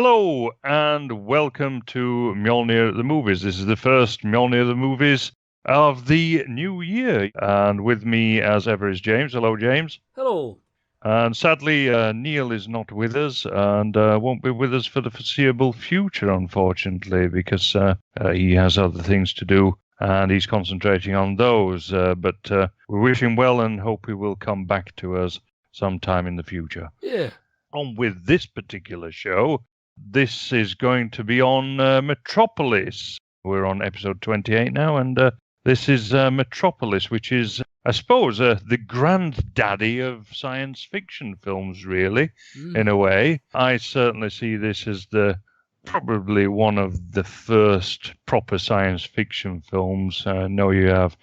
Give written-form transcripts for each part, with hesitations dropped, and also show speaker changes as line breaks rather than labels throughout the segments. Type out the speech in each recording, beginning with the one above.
Hello and welcome to Mjolnir the Movies. This is the first Mjolnir the Movies of the new year. And with me, as ever, is James. Hello, James.
Hello.
And sadly, Neil is not with us and won't be with us for the foreseeable future, unfortunately, because he has other things to do and he's concentrating on those. But we wish him well and hope he will come back to us sometime in the future.
Yeah.
On with this particular show, this is going to be on Metropolis. We're on episode 28 now, and this is Metropolis, which is, I suppose, the granddaddy of science fiction films, really, in a way. I certainly see this as probably one of the first proper science fiction films. I know you have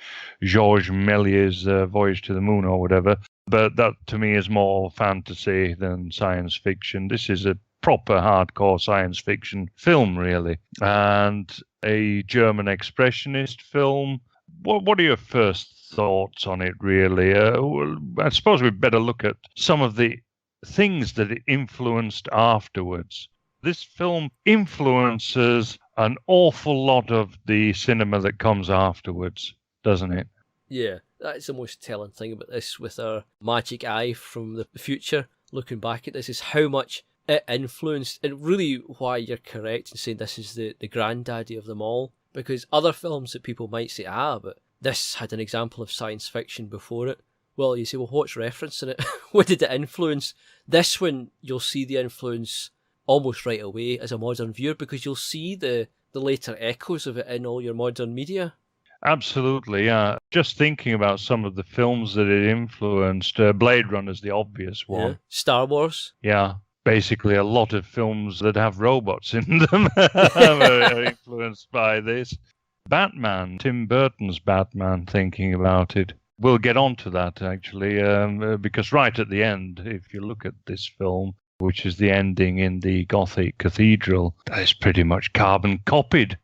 Georges Méliès's Voyage to the Moon or whatever, but that to me is more fantasy than science fiction. This is a proper hardcore science fiction film, really, and a German expressionist film. What are your first thoughts on it, really? I suppose we'd better look at some of the things that it influenced afterwards. This film influences an awful lot of the cinema that comes afterwards, doesn't it?
Yeah, that's the most telling thing about this with our magic eye from the future. Looking back at this is how much it influenced, and really why you're correct in saying this is the granddaddy of them all. Because other films that people might say, but this had an example of science fiction before it. Well, you say, well, what's referencing it? What did it influence? This one, you'll see the influence almost right away as a modern viewer, because you'll see the later echoes of it in all your modern media.
Absolutely, yeah. Just thinking about some of the films that it influenced, Blade Runner's the obvious one.
Yeah. Star Wars.
Yeah. Basically, a lot of films that have robots in them are influenced by this. Batman, Tim Burton's Batman, thinking about it. We'll get on to that, actually, because right at the end, if you look at this film, which is the ending in the Gothic cathedral, that is pretty much carbon copied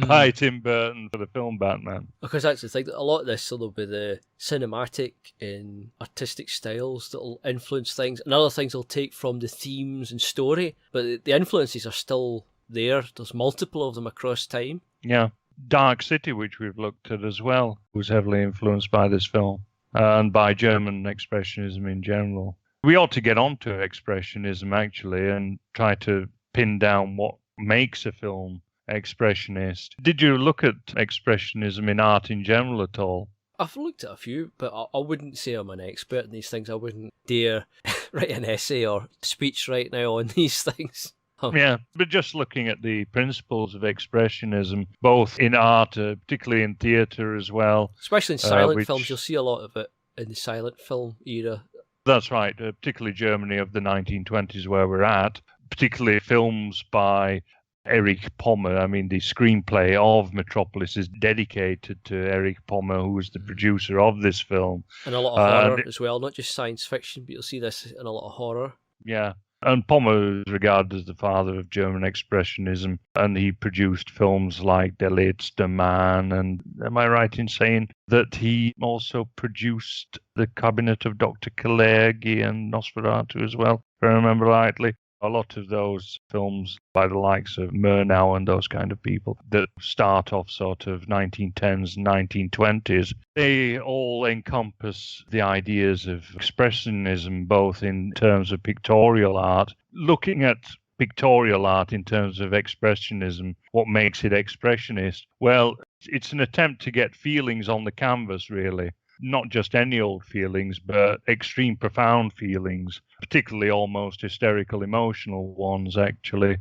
by Tim Burton for the film Batman.
Because that's the thing, a lot of this will be the cinematic and artistic styles that will influence things, and other things will take from the themes and story, but the influences are still there. There's multiple of them across time.
Yeah. Dark City, which we've looked at as well, was heavily influenced by this film and by German expressionism in general. We ought to get on to expressionism, actually, and try to pin down what makes a film expressionist. Did you look at expressionism in art in general at all?
I've looked at a few, but I wouldn't say I'm an expert in these things. I wouldn't dare write an essay or speech right now on these things.
Yeah, but just looking at the principles of expressionism, both in art, particularly in theatre as well.
Especially in silent films, you'll see a lot of it in the silent film era.
That's right, particularly Germany of the 1920s where we're at, particularly films by Erich Pommer. I mean, the screenplay of Metropolis is dedicated to Erich Pommer, who was the producer of this film.
And a lot of horror as well, not just science fiction, but you'll see this in a lot of horror.
Yeah. And Pommer is regarded as the father of German expressionism, and he produced films like Der letzte Mann, and am I right in saying that he also produced The Cabinet of Dr. Kalergi and Nosferatu as well, if I remember rightly? A lot of those films by the likes of Murnau and those kind of people that start off sort of 1910s and 1920s, they all encompass the ideas of expressionism, both in terms of pictorial art. Looking at pictorial art in terms of expressionism, what makes it expressionist? Well, it's an attempt to get feelings on the canvas, really. Not just any old feelings, but extreme, profound feelings, particularly almost hysterical, emotional ones, actually,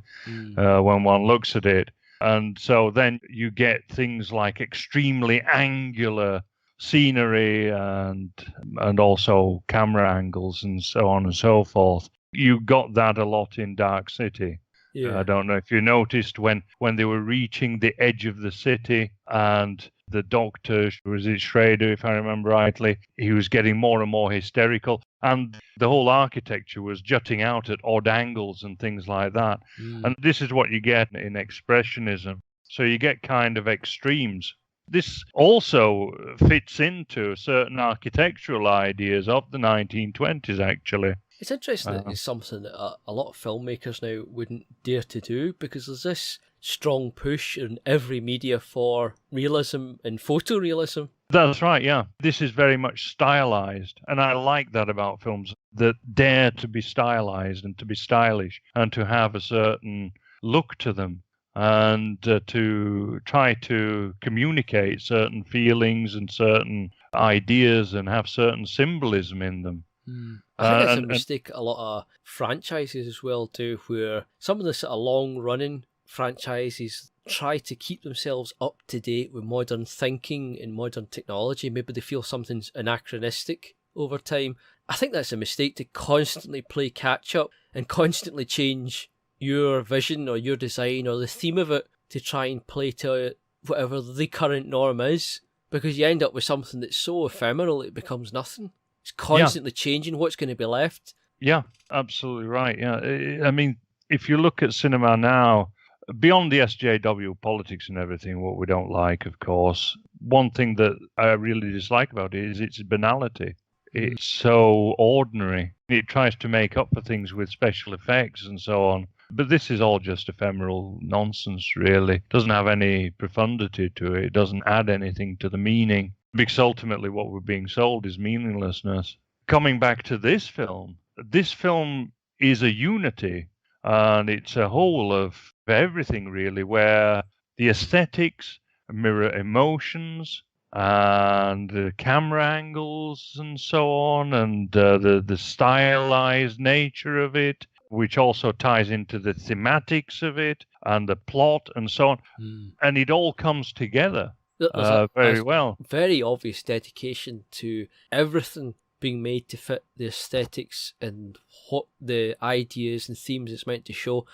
when one looks at it. And so then you get things like extremely angular scenery and also camera angles and so on and so forth. You got that a lot in Dark City.
Yeah.
I don't know if you noticed when they were reaching the edge of the city and the doctor, was it Schrader, if I remember rightly, he was getting more and more hysterical. And the whole architecture was jutting out at odd angles and things like that. And this is what you get in expressionism. So you get kind of extremes. This also fits into certain architectural ideas of the 1920s, actually.
It's interesting that it's something that a lot of filmmakers now wouldn't dare to do, because there's this strong push in every media for realism and photorealism.
That's right, yeah. This is very much stylized, and I like that about films that dare to be stylized and to be stylish and to have a certain look to them, and to try to communicate certain feelings and certain ideas and have certain symbolism in them.
I think that's a mistake a lot of franchises as well do, where some of the sort of long-running franchises try to keep themselves up to date with modern thinking and modern technology. Maybe they feel something's anachronistic over time. I think that's a mistake, to constantly play catch-up and constantly change your vision or your design or the theme of it to try and play to whatever the current norm is, because you end up with something that's so ephemeral it becomes nothing. It's constantly changing what's going to be left.
Yeah, absolutely right. Yeah, I mean, if you look at cinema now, beyond the SJW politics and everything, what we don't like, of course, one thing that I really dislike about it is its banality. It's so ordinary. It tries to make up for things with special effects and so on. But this is all just ephemeral nonsense, really. It doesn't have any profundity to it. It doesn't add anything to the meaning, because ultimately what we're being sold is meaninglessness. Coming back to this film is a unity, and it's a whole of everything, really, where the aesthetics mirror emotions and the camera angles and so on, and the stylized nature of it, which also ties into the thematics of it and the plot and so on. And it all comes together very well.
Very obvious dedication to everything being made to fit the aesthetics and what the ideas and themes it's meant to show.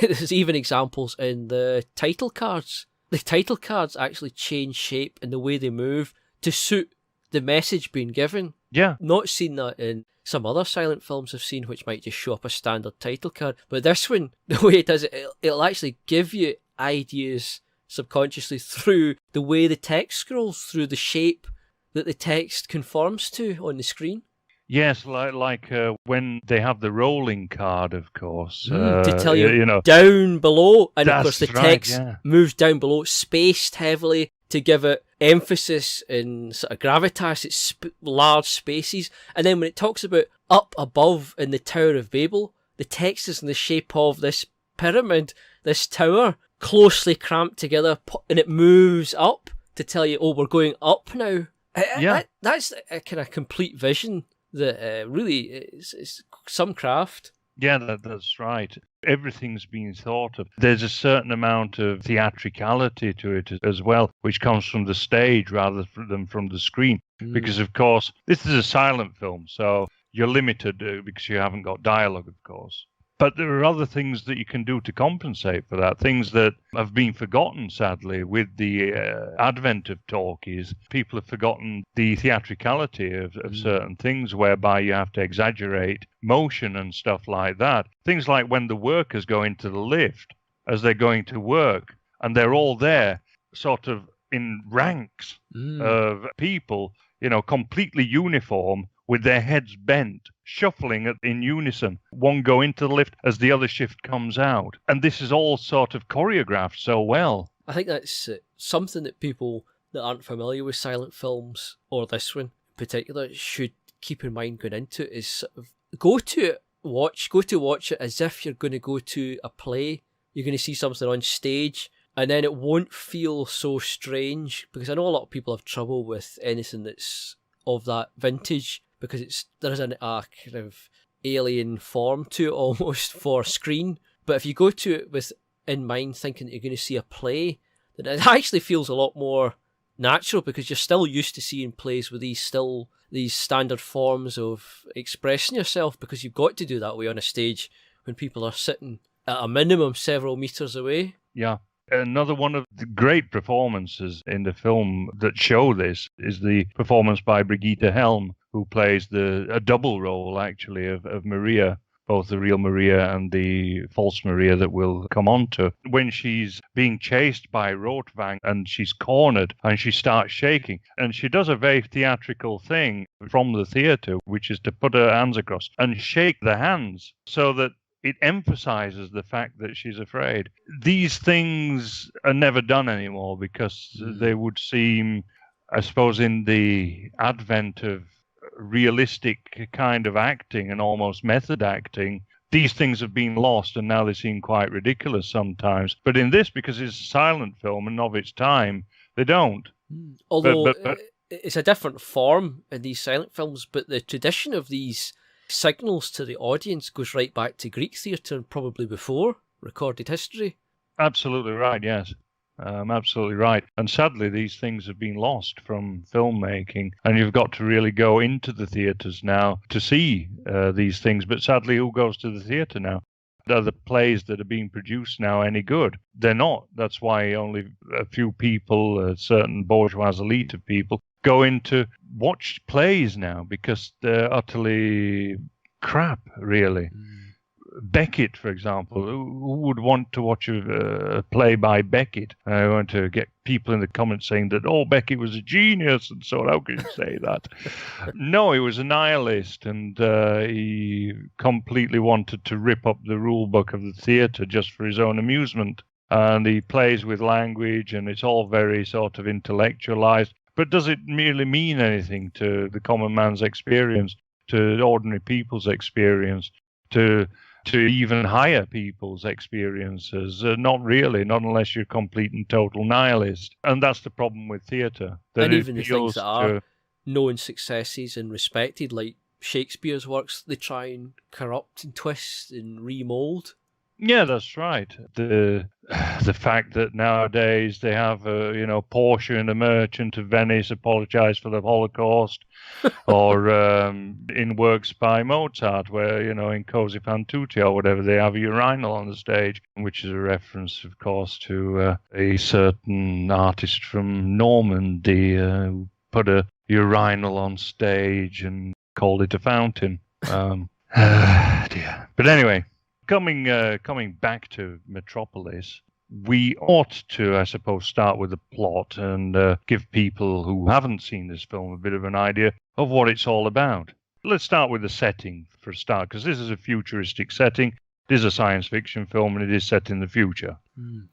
There's even examples in the title cards. The title cards actually change shape and the way they move to suit the message being given.
Yeah.
Not seen that in some other silent films I've seen, which might just show up a standard title card. But this one, the way it does it, it'll actually give you ideas subconsciously through the way the text scrolls, through the shape that the text conforms to on the screen.
Yes, like when they have the rolling card, of course.
To tell you down below. And of course the text moves down below, spaced heavily to give it emphasis and sort of gravitas. It's large spaces. And then when it talks about up above in the Tower of Babel, the text is in the shape of this pyramid, this tower, closely cramped together, and it moves up to tell you, oh, we're going up now. That's a kind of complete vision that really is some craft.
Yeah, that's right. Everything's been thought of. There's a certain amount of theatricality to it as well, which comes from the stage rather than from the screen. Because, of course, this is a silent film, so you're limited because you haven't got dialogue, of course. But there are other things that you can do to compensate for that, things that have been forgotten, sadly, with the advent of talkies. People have forgotten the theatricality of certain things, whereby you have to exaggerate motion and stuff like that. Things like when the workers go into the lift as they're going to work, and they're all there sort of in ranks of people, completely uniform, with their heads bent, shuffling in unison. One go into the lift as the other shift comes out. And this is all sort of choreographed so well.
I think that's something that people that aren't familiar with silent films, or this one in particular, should keep in mind going into it, is sort of go to watch it as if you're going to go to a play. You're going to see something on stage, and then it won't feel so strange, because I know a lot of people have trouble with anything that's of that vintage, because there's a kind of alien form to it almost for screen. But if you go to it with in mind thinking that you're going to see a play, then it actually feels a lot more natural, because you're still used to seeing plays with these standard forms of expressing yourself, because you've got to do that way on a stage when people are sitting at a minimum several meters away.
Yeah. Another one of the great performances in the film that show this is the performance by Brigitte Helm, who plays a double role, actually, of Maria. both the real Maria and the false Maria that we'll come on to. When she's being chased by Rotvang and she's cornered and she starts shaking, and she does a very theatrical thing from the theatre, which is to put her hands across and shake the hands so that it emphasizes the fact that she's afraid. These things are never done anymore because they would seem, I suppose, in the advent of realistic kind of acting and almost method acting, these things have been lost and now they seem quite ridiculous sometimes. But in this, because it's a silent film and of its time, they don't.
Although it's a different form in these silent films, but the tradition of these signals to the audience goes right back to Greek theatre and probably before recorded history.
Absolutely right, yes. Absolutely right. And sadly, these things have been lost from filmmaking, and you've got to really go into the theatres now to see these things. But sadly, who goes to the theatre now? Are the plays that are being produced now any good? They're not. That's why only a few people, certain bourgeois elite of people, go in to watch plays now because they're utterly crap, really. Beckett, for example, who would want to watch a play by Beckett? I want to get people in the comments saying that, oh, Beckett was a genius and so on. How can you say that? No, he was a nihilist, and he completely wanted to rip up the rule book of the theatre just for his own amusement. And he plays with language, and it's all very sort of intellectualized. But does it really mean anything to the common man's experience, to ordinary people's experience, to even higher people's experiences? Not really, not unless you're a complete and total nihilist. And that's the problem with theatre.
And even the things that are known successes and respected, like Shakespeare's works, they try and corrupt and twist and remold.
Yeah, that's right. The fact that nowadays they have, Portia and the Merchant of Venice apologize for the Holocaust, or in works by Mozart, where, in Così fan tutte or whatever, they have a urinal on the stage, which is a reference, of course, to a certain artist from Normandy who put a urinal on stage and called it a fountain. Dear. But anyway, coming back to Metropolis, we ought to, I suppose, start with the plot and give people who haven't seen this film a bit of an idea of what it's all about. Let's start with the setting for a start, because this is a futuristic setting. It is a science fiction film, and it is set in the future.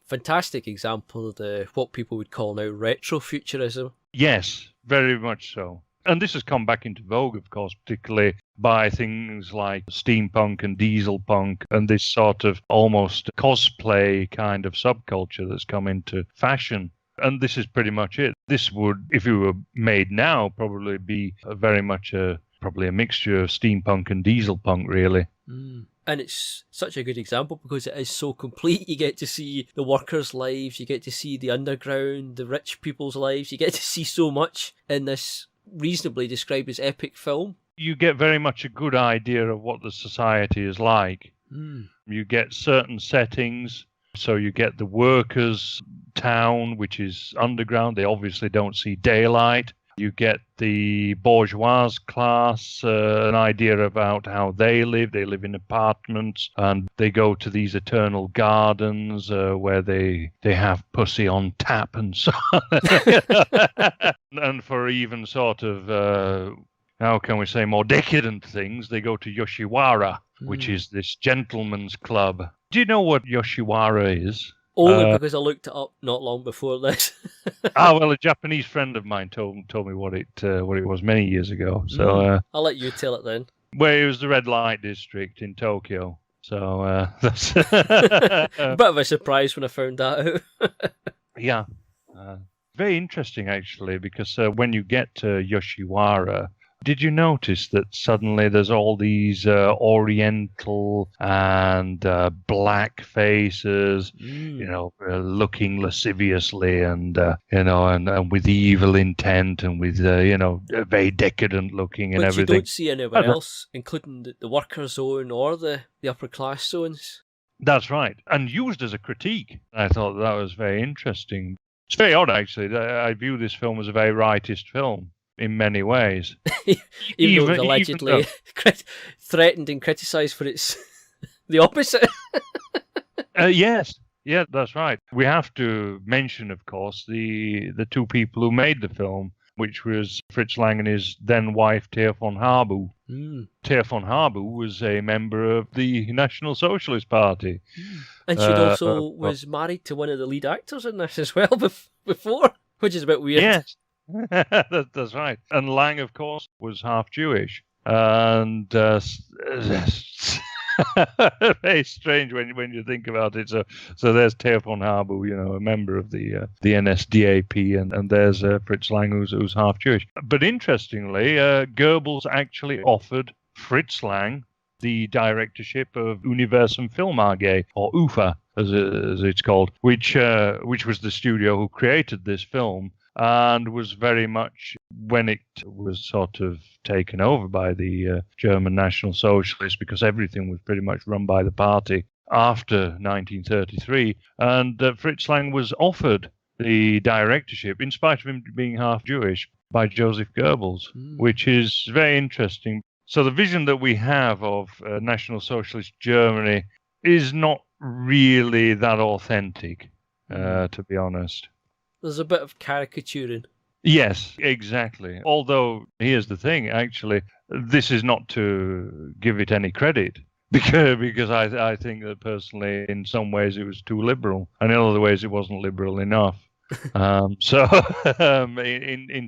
Fantastic example of what people would call now retrofuturism.
Yes, very much so. And this has come back into vogue, of course, particularly by things like steampunk and diesel punk and this sort of almost cosplay kind of subculture that's come into fashion. And this is pretty much it. This would, if it were made now, probably be very much probably a mixture of steampunk and diesel punk, really.
And it's such a good example because it is so complete. You get to see the workers' lives, you get to see the underground, the rich people's lives, you get to see so much in this reasonably described as epic film.
You get very much a good idea of what the society is like. You get certain settings. So you get the workers' town, which is underground. They obviously don't see daylight. You get the bourgeois class, an idea about how they live. They live in apartments, and they go to these eternal gardens where they have pussy on tap and so on. And for even sort of, how can we say, more decadent things, they go to Yoshiwara, which is this gentleman's club. Do you know what Yoshiwara is?
Only because I looked it up not long before this.
Well, a Japanese friend of mine told me what it was many years ago. So
I'll let you tell it then.
Well, it was the red light district in Tokyo. So that's
a bit of a surprise when I found that out.
Yeah, very interesting actually, because when you get to Yoshiwara, did you notice that suddenly there's all these Oriental and black faces, looking lasciviously and with evil intent and with very decadent looking and everything.
But you don't see anywhere else, including the worker zone or the upper class zones.
That's right, and used as a critique. I thought that was very interesting. It's very odd, actually. I view this film as a very rightist film. in many ways.
Even though it's allegedly threatened and criticised for its the opposite.
Yes. Yeah, that's right. We have to mention, of course, the two people who made the film, which was Fritz Lang and his then wife, Thea von Harbou. Thea von Harbou was a member of the National Socialist Party.
And she also was married to one of the lead actors in this as well before, which is a bit weird.
Yes, that's right. And Lang, of course, was half Jewish. And very strange when you think about it. So there's Thea von Harbou, a member of the NSDAP, and there's Fritz Lang, who's half Jewish. But interestingly, Goebbels actually offered Fritz Lang the directorship of Universum Film AG, or UFA as it's called, which was the studio who created this film. And was very much, when it was sort of taken over by the German National Socialists, because everything was pretty much run by the party after 1933. And Fritz Lang was offered the directorship, in spite of him being half Jewish, by Joseph Goebbels, which is very interesting. So the vision that we have of National Socialist Germany is not really that authentic, to be honest.
There's a bit of caricaturing.
Yes, exactly. Although, here's the thing, actually, this is not to give it any credit, because I think that personally, in some ways, it was too liberal, and in other ways, it wasn't liberal enough. In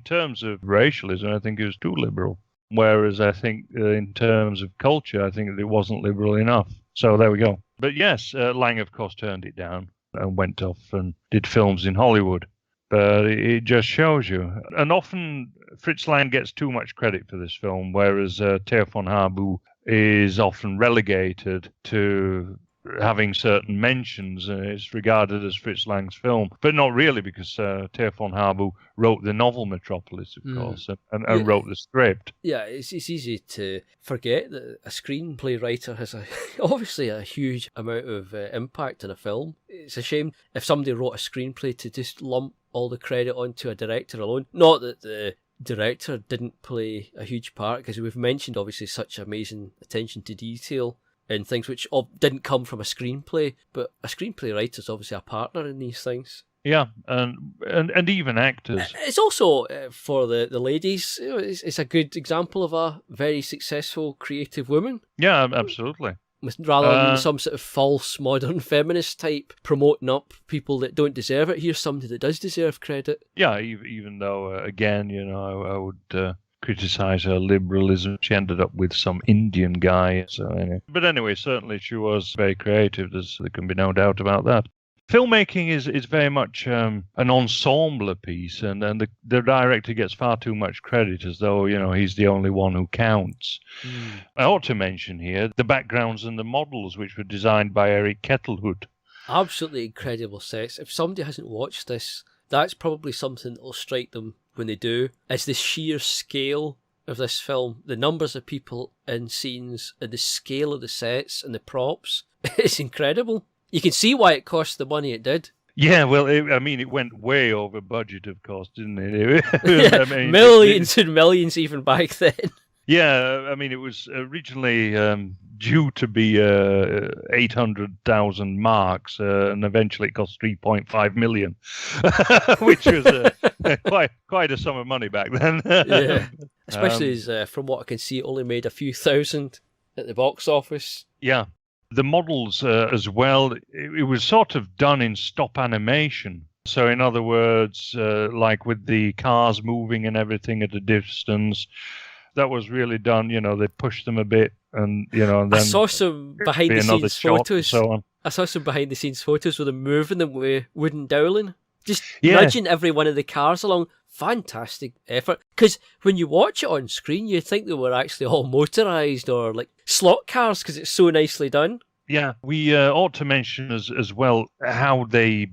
terms of racialism, I think it was too liberal. Whereas I think in terms of culture, I think that it wasn't liberal enough. So there we go. But yes, Lang, of course, turned it down and went off and did films in Hollywood. But it just shows you. And often Fritz Lang gets too much credit for this film, whereas Thea von Harbou is often relegated to having certain mentions. It's regarded as Fritz Lang's film, but not really, because Thea von Harbou wrote the novel Metropolis, of course, and wrote the script.
Yeah, it's easy to forget that a screenplay writer has obviously a huge amount of impact on a film. It's a shame if somebody wrote a screenplay to just lump all the credit onto a director alone. Not that the director didn't play a huge part, because we've mentioned obviously such amazing attention to detail and things which didn't come from a screenplay, but a screenplay writer is obviously a partner in these things.
Yeah, and even actors.
It's also, for the ladies, it's a good example of a very successful creative woman.
Yeah, absolutely.
Rather than some sort of false modern feminist type promoting up people that don't deserve it, here's somebody that does deserve credit.
Yeah, even though, again, I would criticize her liberalism. She ended up with some Indian guy. So anyway. But anyway, certainly she was very creative. There can be no doubt about that. Filmmaking is very much an ensemble piece, and the director gets far too much credit, as though he's the only one who counts. I ought to mention here the backgrounds and the models, which were designed by Eric Kettelhut.
Absolutely incredible sets. If somebody hasn't watched this, that's probably something that will strike them when they do. It's the sheer scale of this film, the numbers of people in scenes, and the scale of the sets and the props. It's incredible. You can see why it cost the money it did.
Yeah, well, it went way over budget, of course, didn't it?
Millions and millions even back then.
Yeah, it was originally due to be 800,000 marks, and eventually it cost 3.5 million, which was quite a sum of money back then.
Yeah, especially as, from what I can see, it only made a few thousand at the box office.
Yeah. The models as well, it was sort of done in stop animation. So in other words, like with the cars moving and everything at a distance, that was really done, they pushed them a bit and, and then
I saw some behind the scenes photos.
So on.
I saw some behind the scenes photos with them moving them with wooden dowling. Just nudging every one of the cars along. Fantastic effort. Because when you watch it on screen, you think they were actually all motorised or like slot cars, because it's so nicely done.
Yeah, we ought to mention as well how they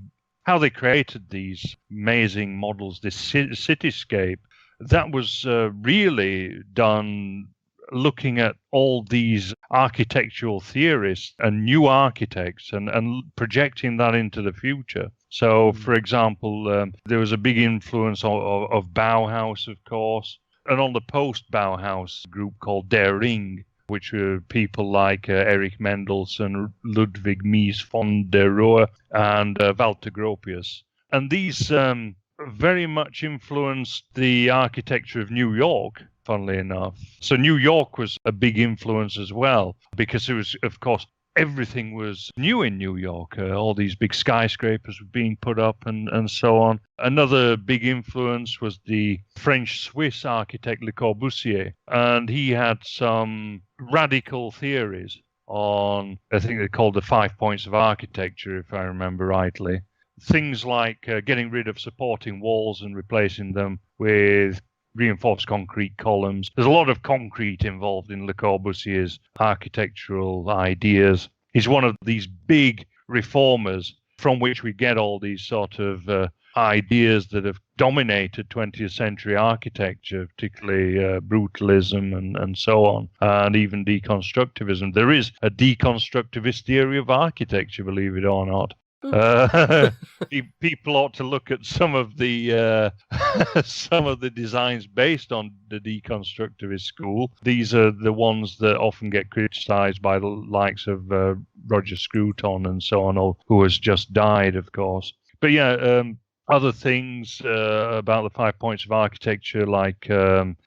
created these amazing models, this cityscape. That was really done looking at all these architectural theorists and new architects and projecting that into the future. So, for example, there was a big influence of Bauhaus, of course, And on the post-Bauhaus group called Der Ring, which were people like Erich Mendelssohn, Ludwig Mies von der Rohe, and Walter Gropius. And these very much influenced the architecture of New York, funnily enough. So New York was a big influence as well, because it was, of course, everything was new in New York. All these big skyscrapers were being put up and so on. Another big influence was the French-Swiss architect Le Corbusier, and he had some radical theories on, I think they called the 5 points of architecture, if I remember rightly. Things like getting rid of supporting walls and replacing them with reinforced concrete columns. There's a lot of concrete involved in Le Corbusier's architectural ideas. He's one of these big reformers from which we get all these sort of ideas that have dominated 20th century architecture, particularly brutalism and so on, and even deconstructivism. There is a deconstructivist theory of architecture, believe it or not. People ought to look at some of the some of the designs based on the deconstructivist school. These are the ones that often get criticized by the likes of Roger Scruton and so on, who has just died, of course. But yeah, other things about the 5 points of architecture, like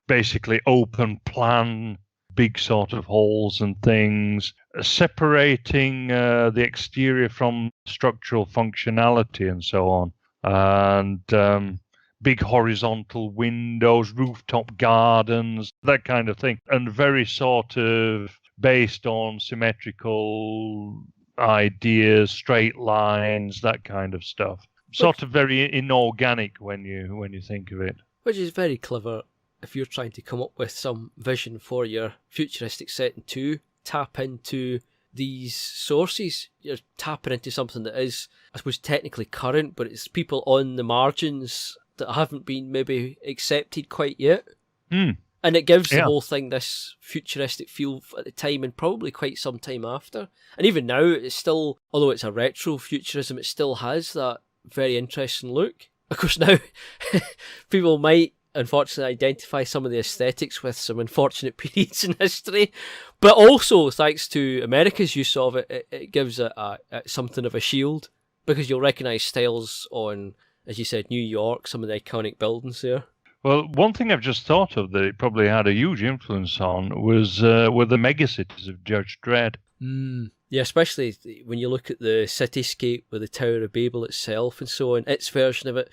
basically open plan, big sort of halls and things, separating the exterior from structural functionality and so on, and big horizontal windows, rooftop gardens, that kind of thing, and very sort of based on symmetrical ideas, straight lines, that kind of stuff. Sort of very inorganic when you think of it.
Which is very clever if you're trying to come up with some vision for your futuristic setting to tap into these sources. You're tapping into something that is, I suppose, technically current, but it's people on the margins that haven't been maybe accepted quite yet.
Mm.
And it gives the whole thing this futuristic feel at the time and probably quite some time after. And even now, it's still, although it's a retro futurism, it still has that very interesting look. Of course, now people might unfortunately identify some of the aesthetics with some unfortunate periods in history, but also thanks to America's use of it, it gives it something of a shield, because you'll recognise styles on, as you said, New York, some of the iconic buildings there.
Well, one thing I've just thought of that it probably had a huge influence on was were the megacities of Judge Dredd.
Yeah, especially when you look at the cityscape with the Tower of Babel itself and so on, its version of it.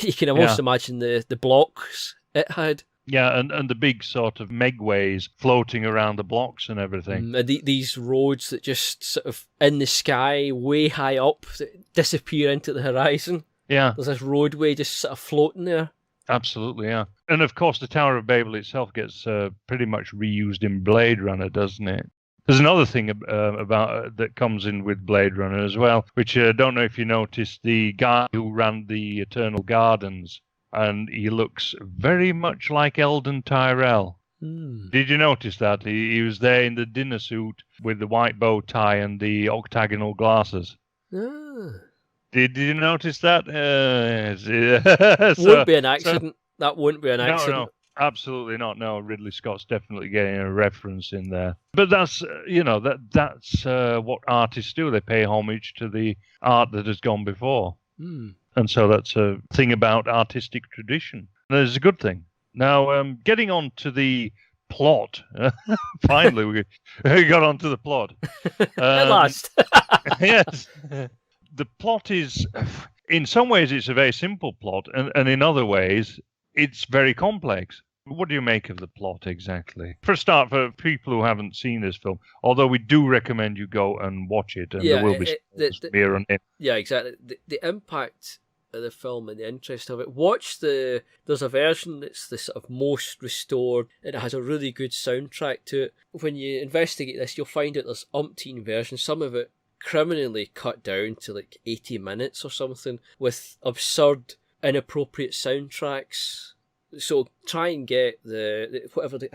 You can almost imagine the blocks it had.
Yeah, and the big sort of megways floating around the blocks and everything.
And these roads that just sort of in the sky, way high up, disappear into the horizon.
Yeah.
There's this roadway just sort of floating there.
Absolutely, yeah. And of course, the Tower of Babel itself gets pretty much reused in Blade Runner, doesn't it? There's another thing about that comes in with Blade Runner as well, which I don't know if you noticed, the guy who ran the Eternal Gardens, and he looks very much like Eldon Tyrell. Did you notice that? He was there in the dinner suit with the white bow tie and the octagonal glasses. Did you notice that?
Won't be an accident. That won't be an accident.
No. Absolutely not. No, Ridley Scott's definitely getting a reference in there. But that's that's what artists do. They pay homage to the art that has gone before, and so that's a thing about artistic tradition. And it's a good thing. Now, getting on to the plot. Finally, we got onto the plot.
At last.
Yes, the plot is, in some ways, it's a very simple plot, and in other ways, it's very complex. What do you make of the plot exactly? For a start, for people who haven't seen this film, although we do recommend you go and watch it, and there will be here on it.
Yeah, exactly. The impact of the film and the interest of it. There's a version that's the sort of most restored, and it has a really good soundtrack to it. When you investigate this, you'll find that there's umpteen versions, some of it criminally cut down to like 80 minutes or something, with absurd, inappropriate soundtracks. So try and get I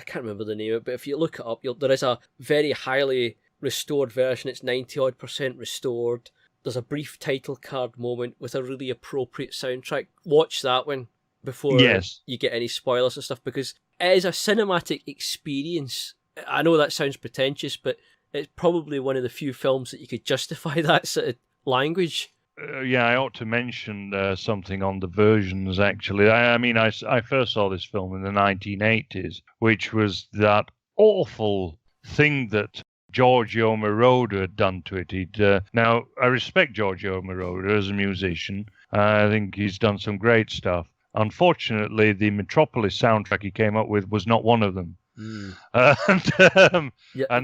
can't remember the name of it, but if you look it up, there is a very highly restored version. It's 90% restored. There's a brief title card moment with a really appropriate soundtrack. Watch that one before you get any spoilers and stuff, because it is a cinematic experience. I know that sounds pretentious, but it's probably one of the few films that you could justify that sort of language.
Yeah, I ought to mention something on the versions, actually. I first saw this film in the 1980s, which was that awful thing that Giorgio Moroder had done to it. Now, I respect Giorgio Moroder as a musician. I think he's done some great stuff. Unfortunately, the Metropolis soundtrack he came up with was not one of them. And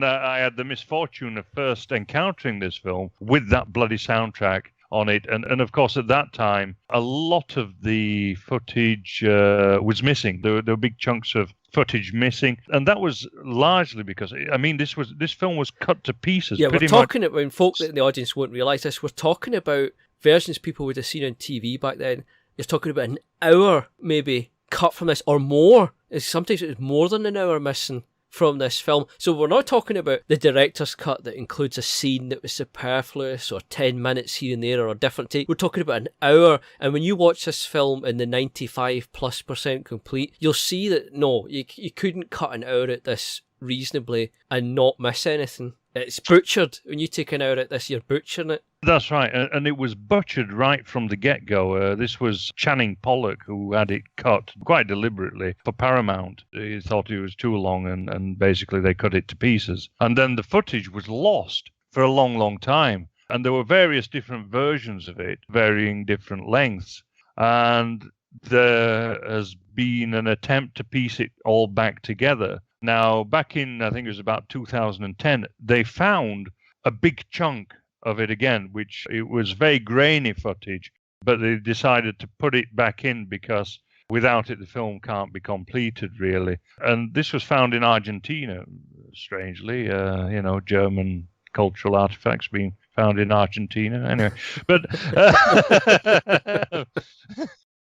I had the misfortune of first encountering this film with that bloody soundtrack on it, and of course at that time a lot of the footage was missing. There were big chunks of footage missing, and that was largely because this film was cut to pieces.
Yeah, we're talking about, when folk in the audience won't realise this, we're talking about versions people would have seen on TV back then. You're talking about an hour maybe cut from this, or more. Sometimes it was more than an hour missing from this film. So we're not talking about the director's cut that includes a scene that was superfluous, or 10 minutes here and there, or a different take. We're talking about an hour, and when you watch this film in the 95+% complete, you'll see that no, you couldn't cut an hour at this reasonably and not miss anything. It's butchered. When you take an hour at this, you're butchering it.
That's right, and it was butchered right from the get-go. This was Channing Pollock who had it cut quite deliberately for Paramount. He thought it was too long, and basically they cut it to pieces. And then the footage was lost for a long, long time. And there were various different versions of it, varying different lengths. And there has been an attempt to piece it all back together. Now, back in, I think it was about 2010, they found a big chunk of it again, which it was very grainy footage, but they decided to put it back in because without it the film can't be completed, really. And this was found in Argentina, strangely, German cultural artifacts being found in Argentina. Anyway, but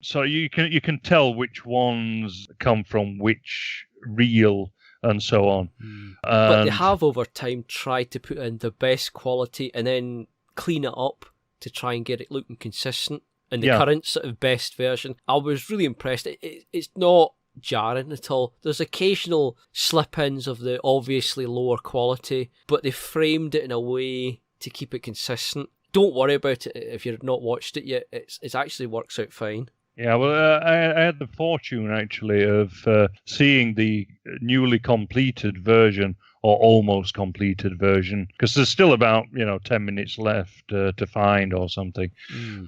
so you can tell which ones come from which reel and so on.
But they have over time tried to put in the best quality and then clean it up to try and get it looking consistent. In the current sort of best version, I was really impressed. It's not jarring at all. There's occasional slip-ins of the obviously lower quality, but they framed it in a way to keep it consistent. Don't worry about it if you've not watched it yet. It actually works out fine.
Yeah, well, I had the fortune, actually, of seeing the newly completed version, or almost completed version, because there's still about, 10 minutes left to find or something.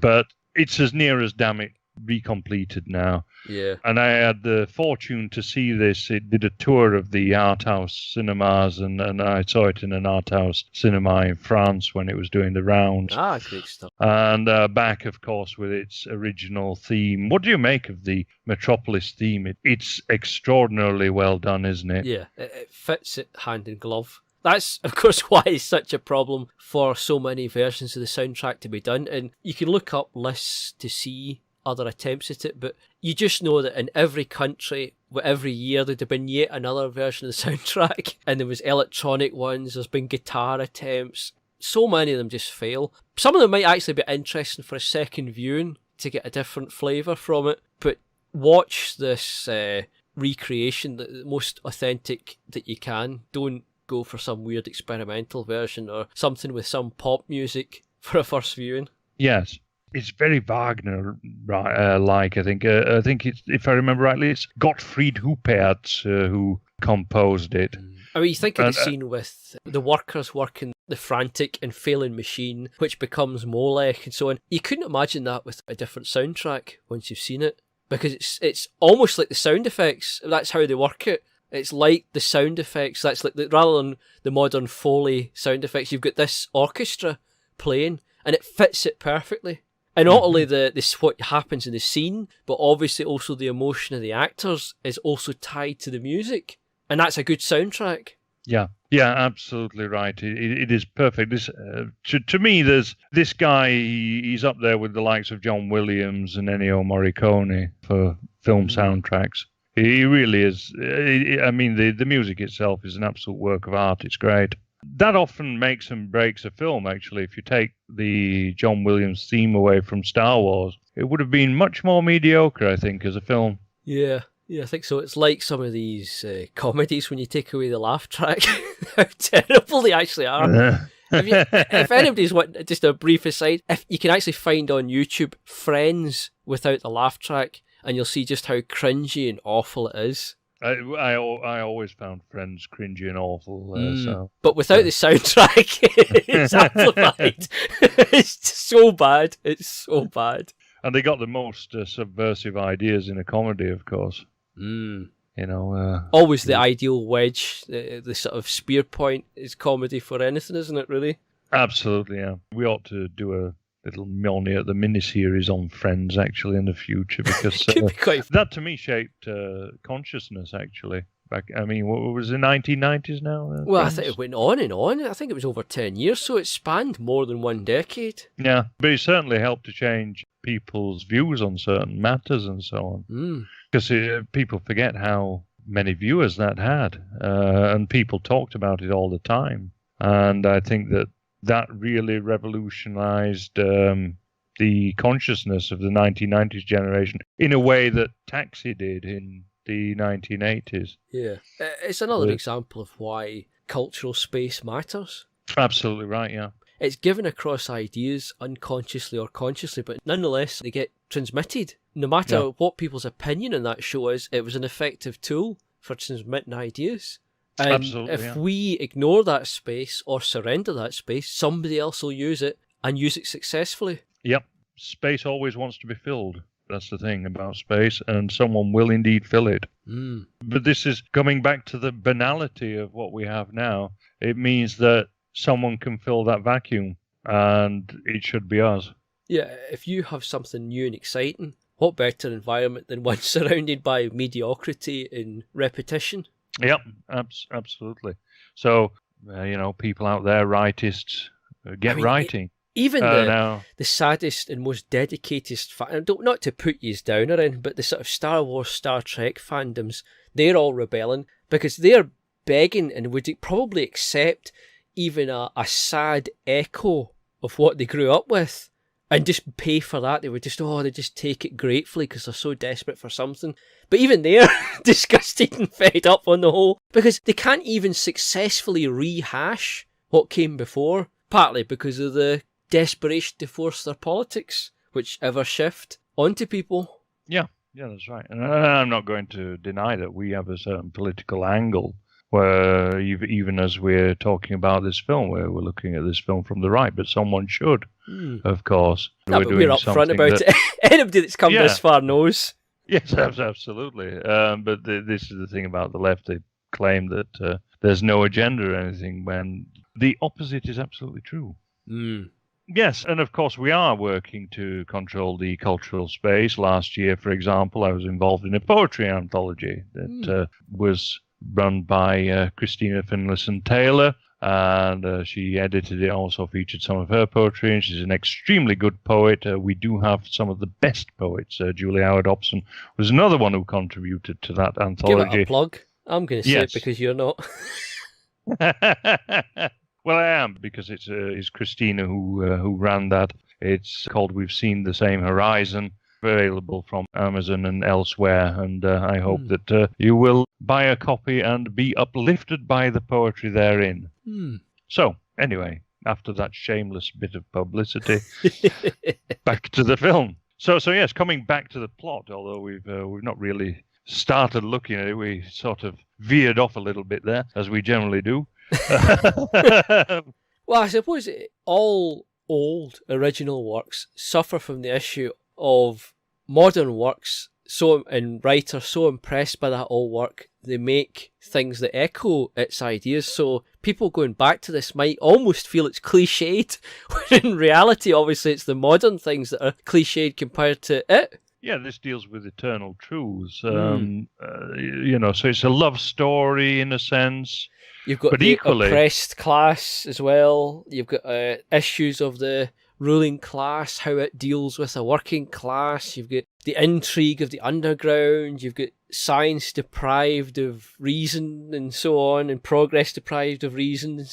But it's as near as, damn it, recompleted now.
Yeah.
And I had the fortune to see this. It did a tour of the art house cinemas, and I saw it in an art house cinema in France when it was doing the rounds.
Ah, great stuff.
And back, of course, with its original theme. What do you make of the Metropolis theme? It's extraordinarily well done, isn't it?
Yeah, it fits it hand in glove. That's, of course, why it's such a problem for so many versions of the soundtrack to be done. And you can look up lists to see other attempts at it, but you just know that in every country, every year, there'd have been yet another version of the soundtrack, and there was electronic ones, there's been guitar attempts. So many of them just fail. Some of them might actually be interesting for a second viewing to get a different flavour from it, but watch this recreation, the most authentic that you can. Don't go for some weird experimental version or something with some pop music for a first viewing.
Yes. It's very Wagner-like, I think. I think it's, if I remember rightly, it's Gottfried Huppert who composed it.
I mean, you think of the scene with the workers working the frantic and failing machine, which becomes Molech and so on. You couldn't imagine that with a different soundtrack once you've seen it, because it's almost like the sound effects. That's how they work it. It's like the sound effects. That's like rather than the modern Foley sound effects, you've got this orchestra playing, and it fits it perfectly. And not only this what happens in the scene, but obviously also the emotion of the actors is also tied to the music. And that's a good soundtrack.
Yeah, absolutely right. It is perfect. This, to me, there's this guy, he's up there with the likes of John Williams and Ennio Morricone for film soundtracks. He really is. I mean, the music itself is an absolute work of art. It's great. That often makes and breaks a film, actually. If you take the John Williams theme away from Star Wars, it would have been much more mediocre, I think, as a film.
Yeah. Yeah, I think so. It's like some of these comedies when you take away the laugh track, how terrible they actually are. If anybody's want just a brief aside, if you can actually find on YouTube Friends without the laugh track, and you'll see just how cringy and awful it is.
I always found Friends cringy and awful.
But without the soundtrack, it's amplified. It's so bad. It's so bad.
And they got the most subversive ideas in a comedy, of course.
Mm.
You know,
always the ideal wedge, the sort of spear point is comedy for anything, isn't it? Really.
Absolutely, yeah. We ought to do a little Mjolnir, the miniseries on Friends, actually, in the future, because that to me shaped consciousness, actually. I mean, what was it, 1990s now?
Well, I think it went on and on. I think it was over 10 years, so it spanned more than one decade.
Yeah, but it certainly helped to change people's views on certain matters and so on. Because people forget how many viewers that had, and people talked about it all the time. And I think that really revolutionized the consciousness of the 1990s generation in a way that Taxi did in the 1980s.
Yeah. It's another example of why cultural space matters.
Absolutely right, yeah.
It's given across ideas unconsciously or consciously, but nonetheless they get transmitted. No matter what people's opinion on that show is, it was an effective tool for transmitting ideas. And
absolutely,
if we ignore that space or surrender that space, somebody else will use it and use it successfully.
Yep. Space always wants to be filled. That's the thing about space, and someone will indeed fill it. But this is coming back to the banality of what we have now. It means that someone can fill that vacuum, and it should be us.
Yeah, if you have something new and exciting, what better environment than one surrounded by mediocrity and repetition?
Yep, absolutely. So, people out there, writists, writing.
Even the saddest and most dedicated fan, not to put yous down or anything, but the sort of Star Wars, Star Trek fandoms, they're all rebelling because they're begging and would probably accept even a sad echo of what they grew up with and just pay for that. They would they just take it gratefully because they're so desperate for something. But even they're disgusted and fed up on the whole because they can't even successfully rehash what came before, partly because of the desperation to force their politics, which ever shift onto people.
Yeah, that's right. And I'm not going to deny that we have a certain political angle where even as we're talking about this film, where we're looking at this film from the right, but someone should, of course.
No, but we're upfront about it. Anybody that's come this far knows.
Yes, absolutely. But this is the thing about the left. They claim that there's no agenda or anything, when the opposite is absolutely true. Yes, and of course we are working to control the cultural space. Last year, for example, I was involved in a poetry anthology that was run by Christina Finlayson-Taylor, and she edited it, also featured some of her poetry, and she's an extremely good poet. We do have some of the best poets. Julie Howard-Hobson was another one who contributed to that anthology.
Give it a plug. I'm going to say it because you're not.
Well, I am, because it's Christina who ran that. It's called We've Seen the Same Horizon, available from Amazon and elsewhere, and I hope that you will buy a copy and be uplifted by the poetry therein. So, anyway, after that shameless bit of publicity, back to the film. So yes, coming back to the plot, although we've not really started looking at it, we sort of veered off a little bit there, as we generally do.
Well, I suppose all old original works suffer from the issue of modern works and writers so impressed by that old work, they make things that echo its ideas. So people going back to this might almost feel it's cliched, when in reality, obviously, it's the modern things that are cliched compared to it.
Yeah, this deals with eternal truths. So it's a love story in a sense.
You've got the oppressed class as well. You've got issues of the ruling class, how it deals with a working class. You've got the intrigue of the underground. You've got science deprived of reason and so on, and progress deprived of reason,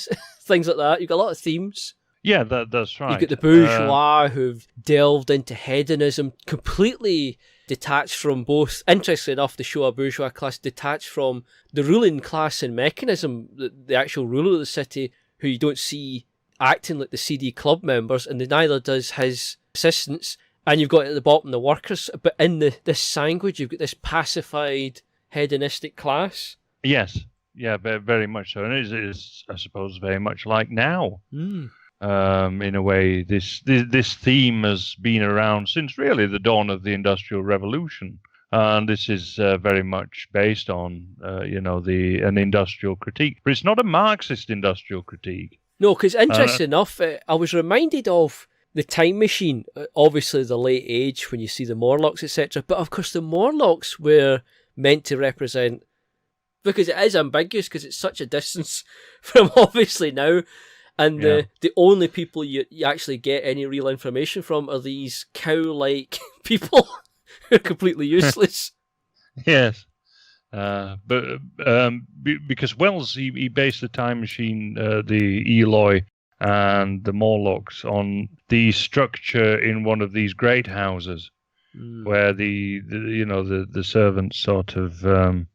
things like that. You've got a lot of themes.
Yeah, that's right.
You've got the bourgeois who've delved into hedonism, completely detached from both. Interestingly enough, they show a bourgeois class detached from the ruling class and mechanism, the actual ruler of the city, who you don't see acting like the CD club members, and neither does his assistants. And you've got at the bottom the workers, but in this sandwich, you've got this pacified, hedonistic class.
Yes, yeah, very much so, and it is, I suppose, very much like now. In a way, this theme has been around since really the dawn of the Industrial Revolution, and this is very much based on an industrial critique, but it's not a Marxist industrial critique.
No, because interesting enough, I was reminded of the Time Machine, obviously the late age when you see the Morlocks, etc. But of course, the Morlocks were meant to represent, because it is ambiguous, because it's such a distance from obviously now. And the only people you actually get any real information from are these cow-like people who are completely useless.
Yes. Because Wells, he based the Time Machine, the Eloy, and the Morlocks on the structure in one of these great houses, where the servants sort of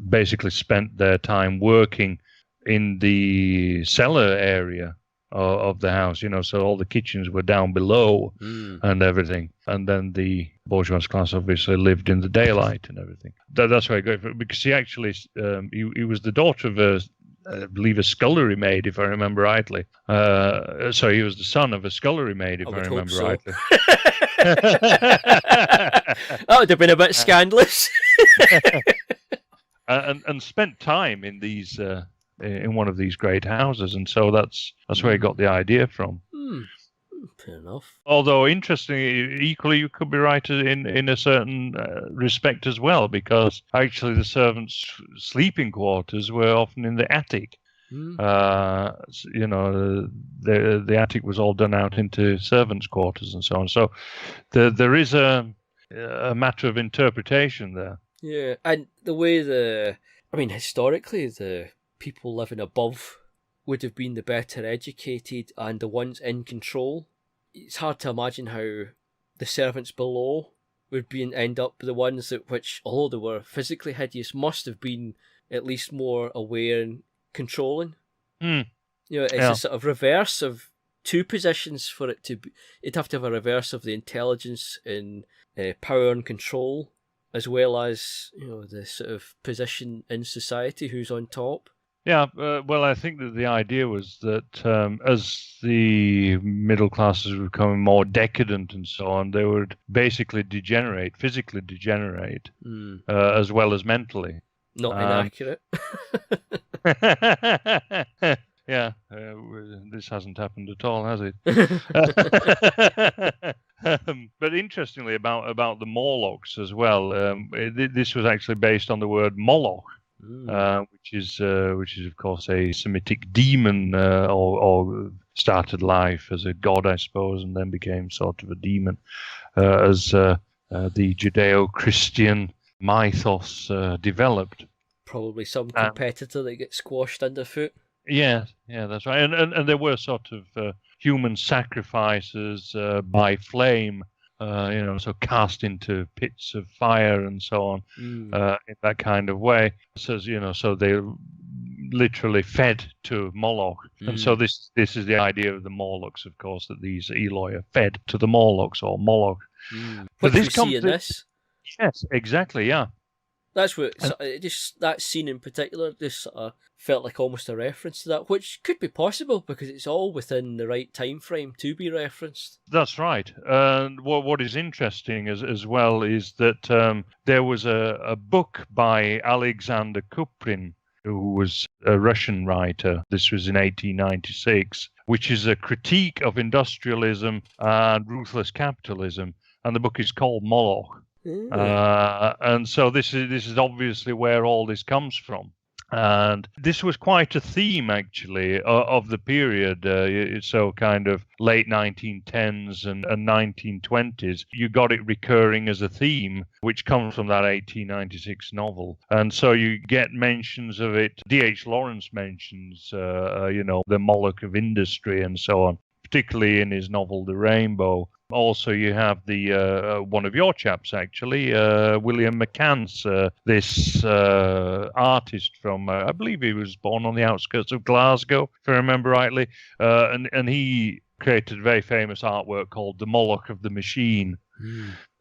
basically spent their time working in the cellar area of the house, so all the kitchens were down below and everything, and then the bourgeois class obviously lived in the daylight and everything. That's why I go for it, because he actually he was the daughter of I believe a scullery maid, if I remember rightly. So he was the son of a scullery maid, if I remember rightly.
That would have been a bit scandalous.
and spent time in these in one of these great houses, and so that's where he got the idea from.
Fair enough.
Although interestingly, equally you could be right in a certain respect as well, because actually the servants' sleeping quarters were often in the attic. The attic was all done out into servants' quarters and so on. So there is a matter of interpretation there.
Yeah, and the way historically the people living above would have been the better educated and the ones in control. It's hard to imagine how the servants below would end up the ones which, although they were physically hideous, must have been at least more aware and controlling. It's a sort of reverse of two positions for it to be. It'd have to have a reverse of the intelligence and power and control, as well as the sort of position in society who's on top.
Yeah, well, I think that the idea was that as the middle classes were becoming more decadent and so on, they would basically physically degenerate, as well as mentally.
Not inaccurate.
Yeah, this hasn't happened at all, has it? But interestingly, about the Morlocks as well, this was actually based on the word Moloch. Which is of course a Semitic demon, or started life as a god, I suppose, and then became sort of a demon, as the Judeo-Christian mythos developed.
Probably some competitor that gets squashed underfoot.
Yeah, that's right. And there were sort of human sacrifices by flame. So cast into pits of fire and so on, in that kind of way. So they literally fed to Moloch, and so this is the idea of the Morlocks, of course, that these Eloi are fed to the Morlocks or Moloch.
What do we see in this?
Yes, exactly. Yeah.
That's what that scene in particular just felt like almost a reference to that, which could be possible because it's all within the right time frame to be referenced.
That's right. And what is interesting as well is that there was a book by Alexander Kuprin, who was a Russian writer. This was in 1896, which is a critique of industrialism and ruthless capitalism, and the book is called Moloch. And so this is obviously where all this comes from, and this was quite a theme actually of the period. So kind of late 1910s and 1920s, you got it recurring as a theme, which comes from that 1896 novel, and so you get mentions of it. D.H. Lawrence mentions the Moloch of industry and so on, particularly in his novel The Rainbow. Also, you have the one of your chaps, actually, William McCance, this artist from, I believe he was born on the outskirts of Glasgow, if I remember rightly, and he created a very famous artwork called The Moloch of the Machine,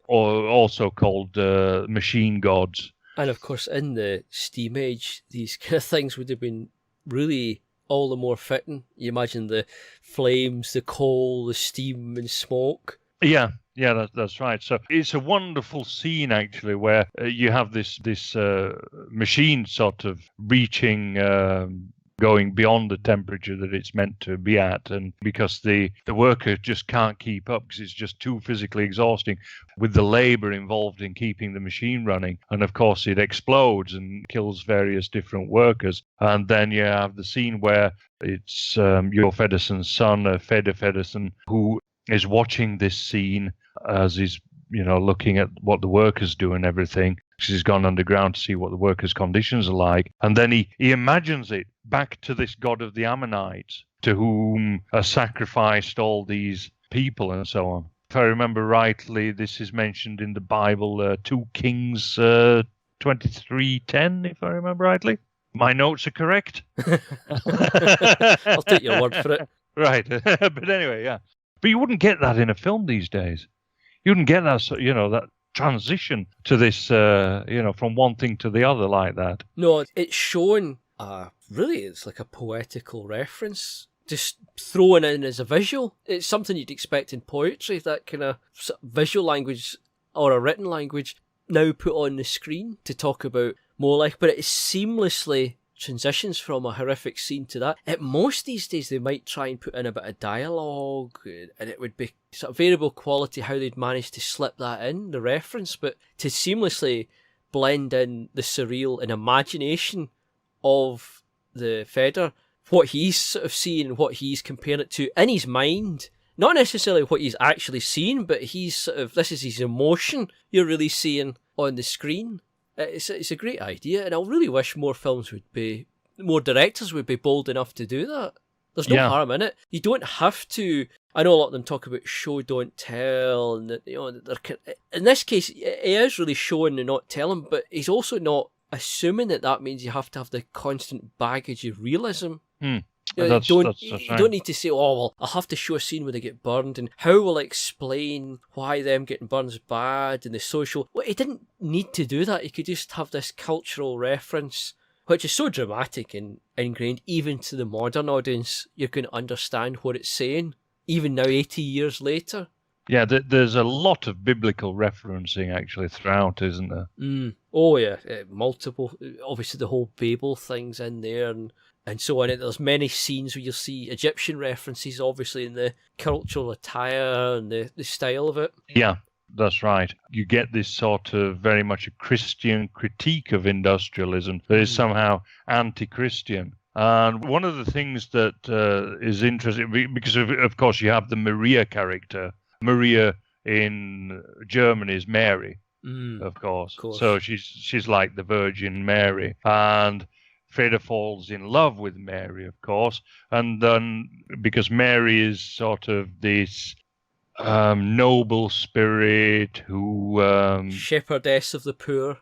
or also called Machine Gods.
And of course, in the Steam Age, these kind of things would have been really all the more fitting. You imagine the flames, the coal, the steam and smoke.
Yeah, that's right. So it's a wonderful scene, actually, where you have this machine sort of reaching, going beyond the temperature that it's meant to be at, and because the worker just can't keep up because it's just too physically exhausting with the labor involved in keeping the machine running. And of course it explodes and kills various different workers. And then you have the scene where it's your Fedderson's son, Feder Fedderson, who is watching this scene as he's looking at what the workers do and everything. He's gone underground to see what the workers' conditions are like. And then he imagines it back to this god of the Ammonites, to whom are sacrificed all these people and so on. If I remember rightly, this is mentioned in the Bible, 2 Kings 23:10, if I remember rightly. My notes are correct.
I'll take your word for it.
Right. But anyway, yeah. But you wouldn't get that in a film these days. You wouldn't get that, that transition to this, from one thing to the other like that.
No, it's shown, really, it's like a poetical reference, just thrown in as a visual. It's something you'd expect in poetry, that kind of visual language or a written language now put on the screen to talk about Molech, but it seamlessly transitions from a horrific scene to that. At most these days they might try and put in a bit of dialogue, and it would be sort of variable quality how they'd manage to slip that in, the reference, but to seamlessly blend in the surreal and imagination of the Feder, what he's sort of seeing and what he's comparing it to in his mind. Not necessarily what he's actually seeing, but he's sort of, this is his emotion you're really seeing on the screen. It's a great idea, and I really wish more directors would be bold enough to do that. There's no harm in it. You don't have to. I know a lot of them talk about show, don't tell, and that, in this case, he is really showing and not telling, but he's also not assuming that means you have to have the constant baggage of realism. You don't need to say, oh, well, I'll have to show a scene where they get burned, and how will I explain why them getting burned is bad, and the social... Well, he didn't need to do that. He could just have this cultural reference, which is so dramatic and ingrained, even to the modern audience. You can understand what it's saying, even now, 80 years later.
Yeah, there's a lot of biblical referencing, actually, throughout, isn't there?
Oh, yeah, multiple. Obviously, the whole Babel thing's in there, and so on. There's many scenes where you'll see Egyptian references, obviously, in the cultural attire and the style of it.
Yeah, that's right. You get this sort of very much a Christian critique of industrialism that is somehow anti-Christian. And one of the things that is interesting, because of course you have the Maria character. Maria in Germany is Mary, of course. So she's like the Virgin Mary. And Feder falls in love with Mary, of course, and then because Mary is sort of this noble spirit who...
shepherdess of the poor.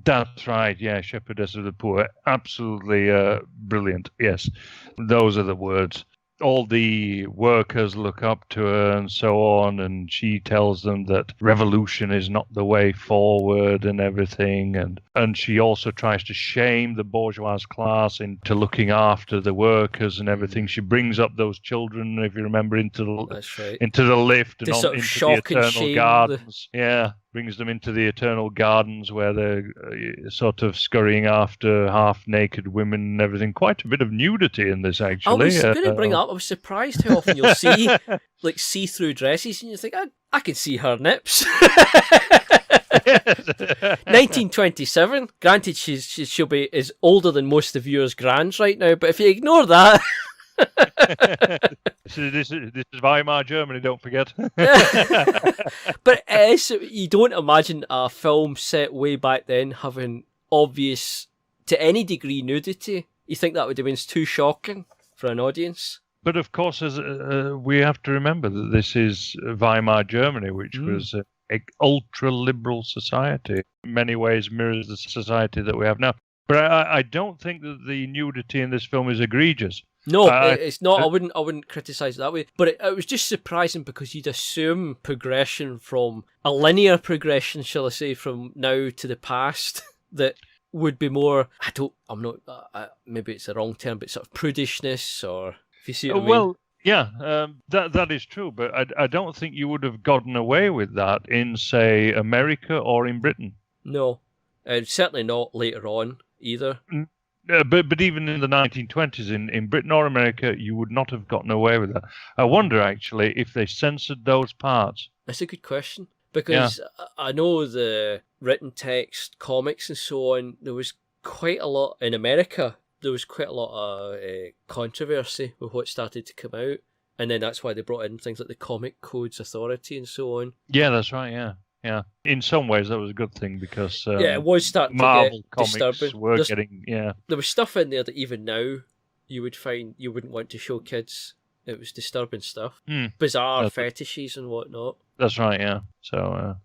That's right, yeah, shepherdess of the poor. Absolutely brilliant, yes. Those are the words. All the workers look up to her and so on, and she tells them that revolution is not the way forward and everything, and she also tries to shame the bourgeois class into looking after the workers and everything. She brings up those children, if you remember, into the lift and on, into the eternal gardens. Yeah, brings them into the eternal gardens where they're sort of scurrying after half-naked women and everything. Quite a bit of nudity in this, actually.
I was going to bring up, I was surprised how often you'll see like see-through dresses and you think, I can see her nips. 1927. Granted, she'll be is older than most of the viewers' grands right now, but if you ignore that...
This is Weimar Germany, don't forget.
But you don't imagine a film set way back then having obvious, to any degree, nudity. You think that would have been too shocking for an audience?
But of course, as we have to remember that this is Weimar Germany, which was an ultra-liberal society. In many ways mirrors the society that we have now. But I don't think that the nudity in this film is egregious.
No, it's not. I wouldn't criticise it that way. But it was just surprising because you'd assume progression from a linear progression, shall I say, from now to the past that would be more. Maybe it's the wrong term, but sort of prudishness, or if you see what I mean.
Well, yeah, that is true. But I don't think you would have gotten away with that in, say, America or in Britain.
No, and certainly not later on either.
But even in the 1920s, in Britain or America, you would not have gotten away with that. I wonder, actually, if they censored those parts.
That's a good question. Because I know the written text, comics and so on, there was quite a lot, in America, there was quite a lot of controversy with what started to come out. And then that's why they brought in things like the Comic Codes Authority and so on.
Yeah, that's right, yeah. In some ways, that was a good thing because
it was starting
Marvel
to get
comics
disturbing.
were getting,
There was stuff in there that even now you would find you wouldn't want to show kids. It was disturbing stuff. Bizarre fetishes and whatnot.
That's right, yeah. So,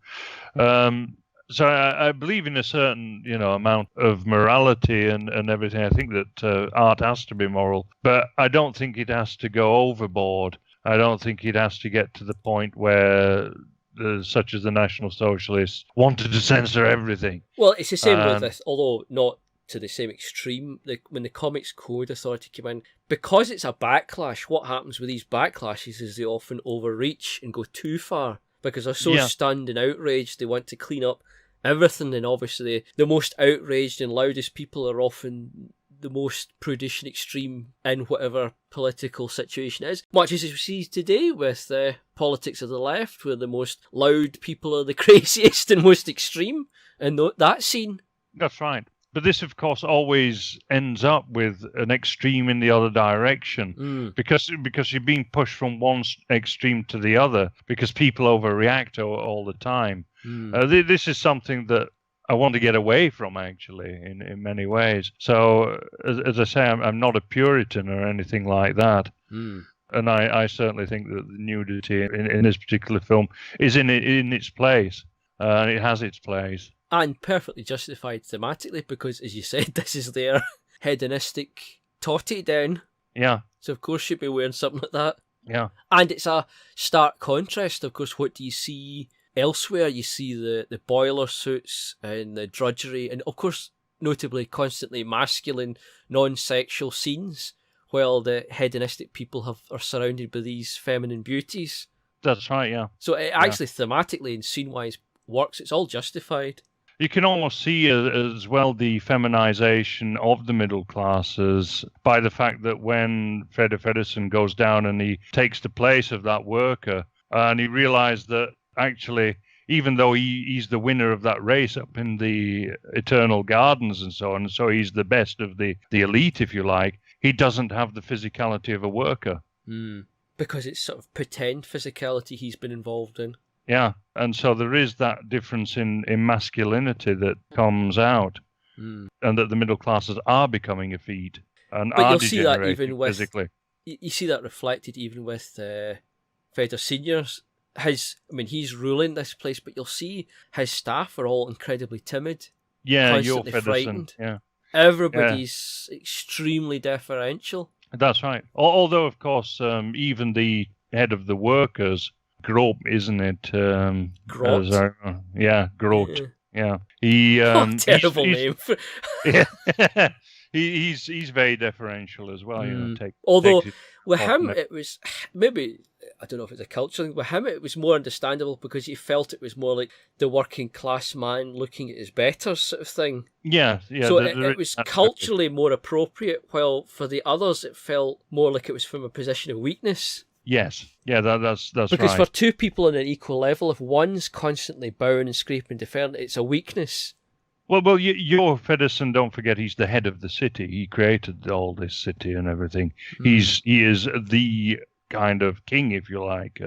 I believe in a certain, amount of morality and everything. I think that art has to be moral, but I don't think it has to go overboard. I don't think it has to get to the point where, such as the National Socialists, wanted to censor everything.
Well, it's the same with this, although not to the same extreme. When the Comics Code Authority came in, because it's a backlash, what happens with these backlashes is they often overreach and go too far because they're so stunned and outraged. They want to clean up everything, and obviously the most outraged and loudest people are often the most prudish and extreme in whatever political situation it is. Much as we see today with the politics of the left, where the most loud people are the craziest and most extreme in that scene.
That's right. But this, of course, always ends up with an extreme in the other direction because you're being pushed from one extreme to the other because people overreact all the time. This is something that I want to get away from, actually, in many ways. So, as I say, I'm not a Puritan or anything like that. And I certainly think that the nudity in this particular film is in its place. And it has its place.
And perfectly justified thematically, because, as you said, this is their hedonistic totty down.
Yeah.
So, of course, you'd be wearing something like that.
Yeah.
And it's a stark contrast, of course. What do you see elsewhere? You see the boiler suits and the drudgery, and, of course, notably constantly masculine, non-sexual scenes, while the hedonistic people are surrounded by these feminine beauties.
That's right, yeah.
So, it actually, thematically and scene-wise, works. It's all justified.
You can almost see as well the feminization of the middle classes by the fact that when Fred Fredrickson goes down and he takes the place of that worker, and he realized that actually, even though he's the winner of that race up in the Eternal Gardens and so on, and so he's the best of the elite, if you like, he doesn't have the physicality of a worker.
Because it's sort of pretend physicality he's been involved in.
Yeah, and so there is that difference in masculinity that comes out, and that the middle classes are becoming effete and
but
are
you'll see that
degenerating
even with,
physically.
You see that reflected even with Feder Senior's. He's ruling this place, but you'll see his staff are all incredibly timid.
Yeah,
constantly
you're
frightened.
Yeah,
everybody's extremely deferential.
That's right. Although, of course, even the head of the workers. Grope, isn't it?
Grot?
Grot. Yeah. He
terrible name.
Yeah. he's very deferential as well.
Although with him it was maybe, I don't know if it's a culture thing. With him it was more understandable because he felt it was more like the working class man looking at his betters sort of thing.
Yeah.
So it was culturally more appropriate, while for the others it felt more like it was from a position of weakness.
Yes, yeah, that's
because
right.
Because for two people on an equal level, if one's constantly bowing and scraping deferring, it's a weakness.
Well, your Feddersen, don't forget, he's the head of the city. He created all this city and everything. He is the kind of king, if you like,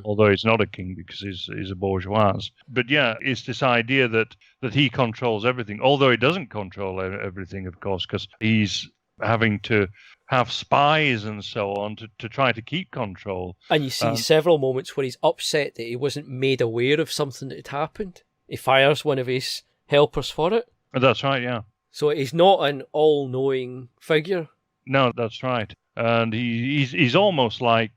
although he's not a king because he's a bourgeois. But yeah, it's this idea that he controls everything, although he doesn't control everything, of course, because he's having to have spies and so on to try to keep control.
And you see several moments where he's upset that he wasn't made aware of something that had happened. He fires one of his helpers for it.
That's right, yeah.
So he's not an all-knowing figure.
No, that's right. And he's almost like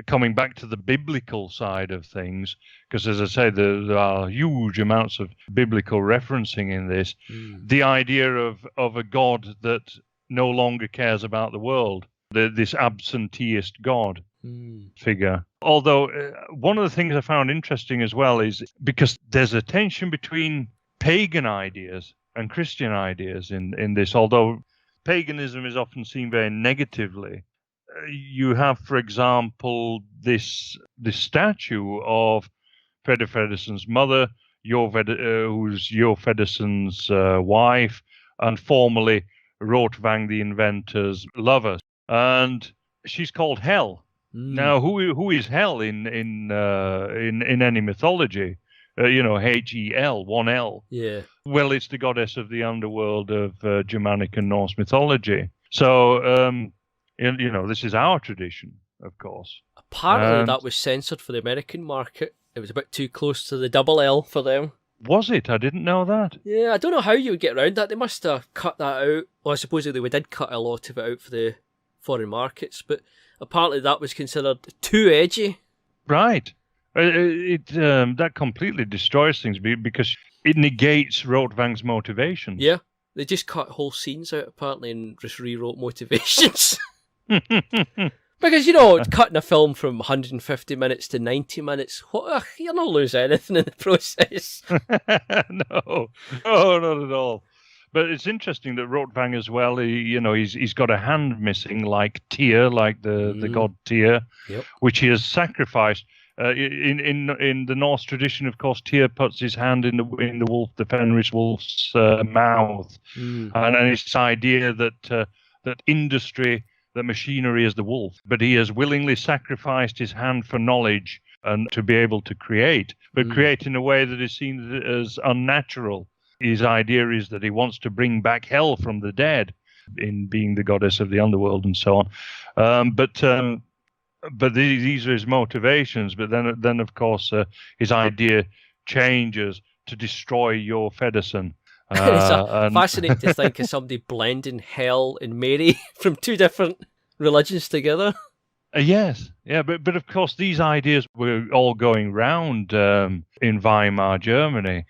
coming back to the biblical side of things, because, as I say, there are huge amounts of biblical referencing in this. The idea of a God that no longer cares about the world, this absenteeist God figure. Although one of the things I found interesting as well is because there's a tension between pagan ideas and Christian ideas in this, although paganism is often seen very negatively. You have, for example, this statue of Fredrik Fredriksson's mother, who's Jo Fedderson's wife, and formerly Rotvang the inventor's lover, and she's called Hel. Now, who is Hel in any mythology? Hel, one L.
Yeah.
Well, it's the goddess of the underworld of Germanic and Norse mythology. So, this is our tradition, of course.
Apparently, that was censored for the American market. It was a bit too close to the double L for them.
Was it? I didn't know that.
Yeah, I don't know how you would get around that. They must have cut that out. Well, supposedly we did cut a lot of it out for the foreign markets, but apparently that was considered too edgy.
Right. That completely destroys things because it negates Rotvang's motivation.
Yeah, they just cut whole scenes out apparently and just rewrote motivations. Because, cutting a film from 150 minutes to 90 minutes, you're not losing anything in the process.
No, not at all. But it's interesting that Rotvang as well, he's got a hand missing, like Tyr, like the god Tyr, which he has sacrificed. In the Norse tradition, of course, Tyr puts his hand in the wolf, the Fenris wolf's mouth, and it's this idea that industry, the machinery is the wolf, but he has willingly sacrificed his hand for knowledge and to be able to create, but create in a way that is seen as unnatural. His idea is that he wants to bring back Hel from the dead, in being the goddess of the underworld and so on. But these are his motivations. But then of course, his idea changes to destroy Jo Feddersson.
It's fascinating to think of somebody blending Hel and Mary from two different religions together.
Yes, yeah, but of course these ideas were all going round in Weimar, Germany.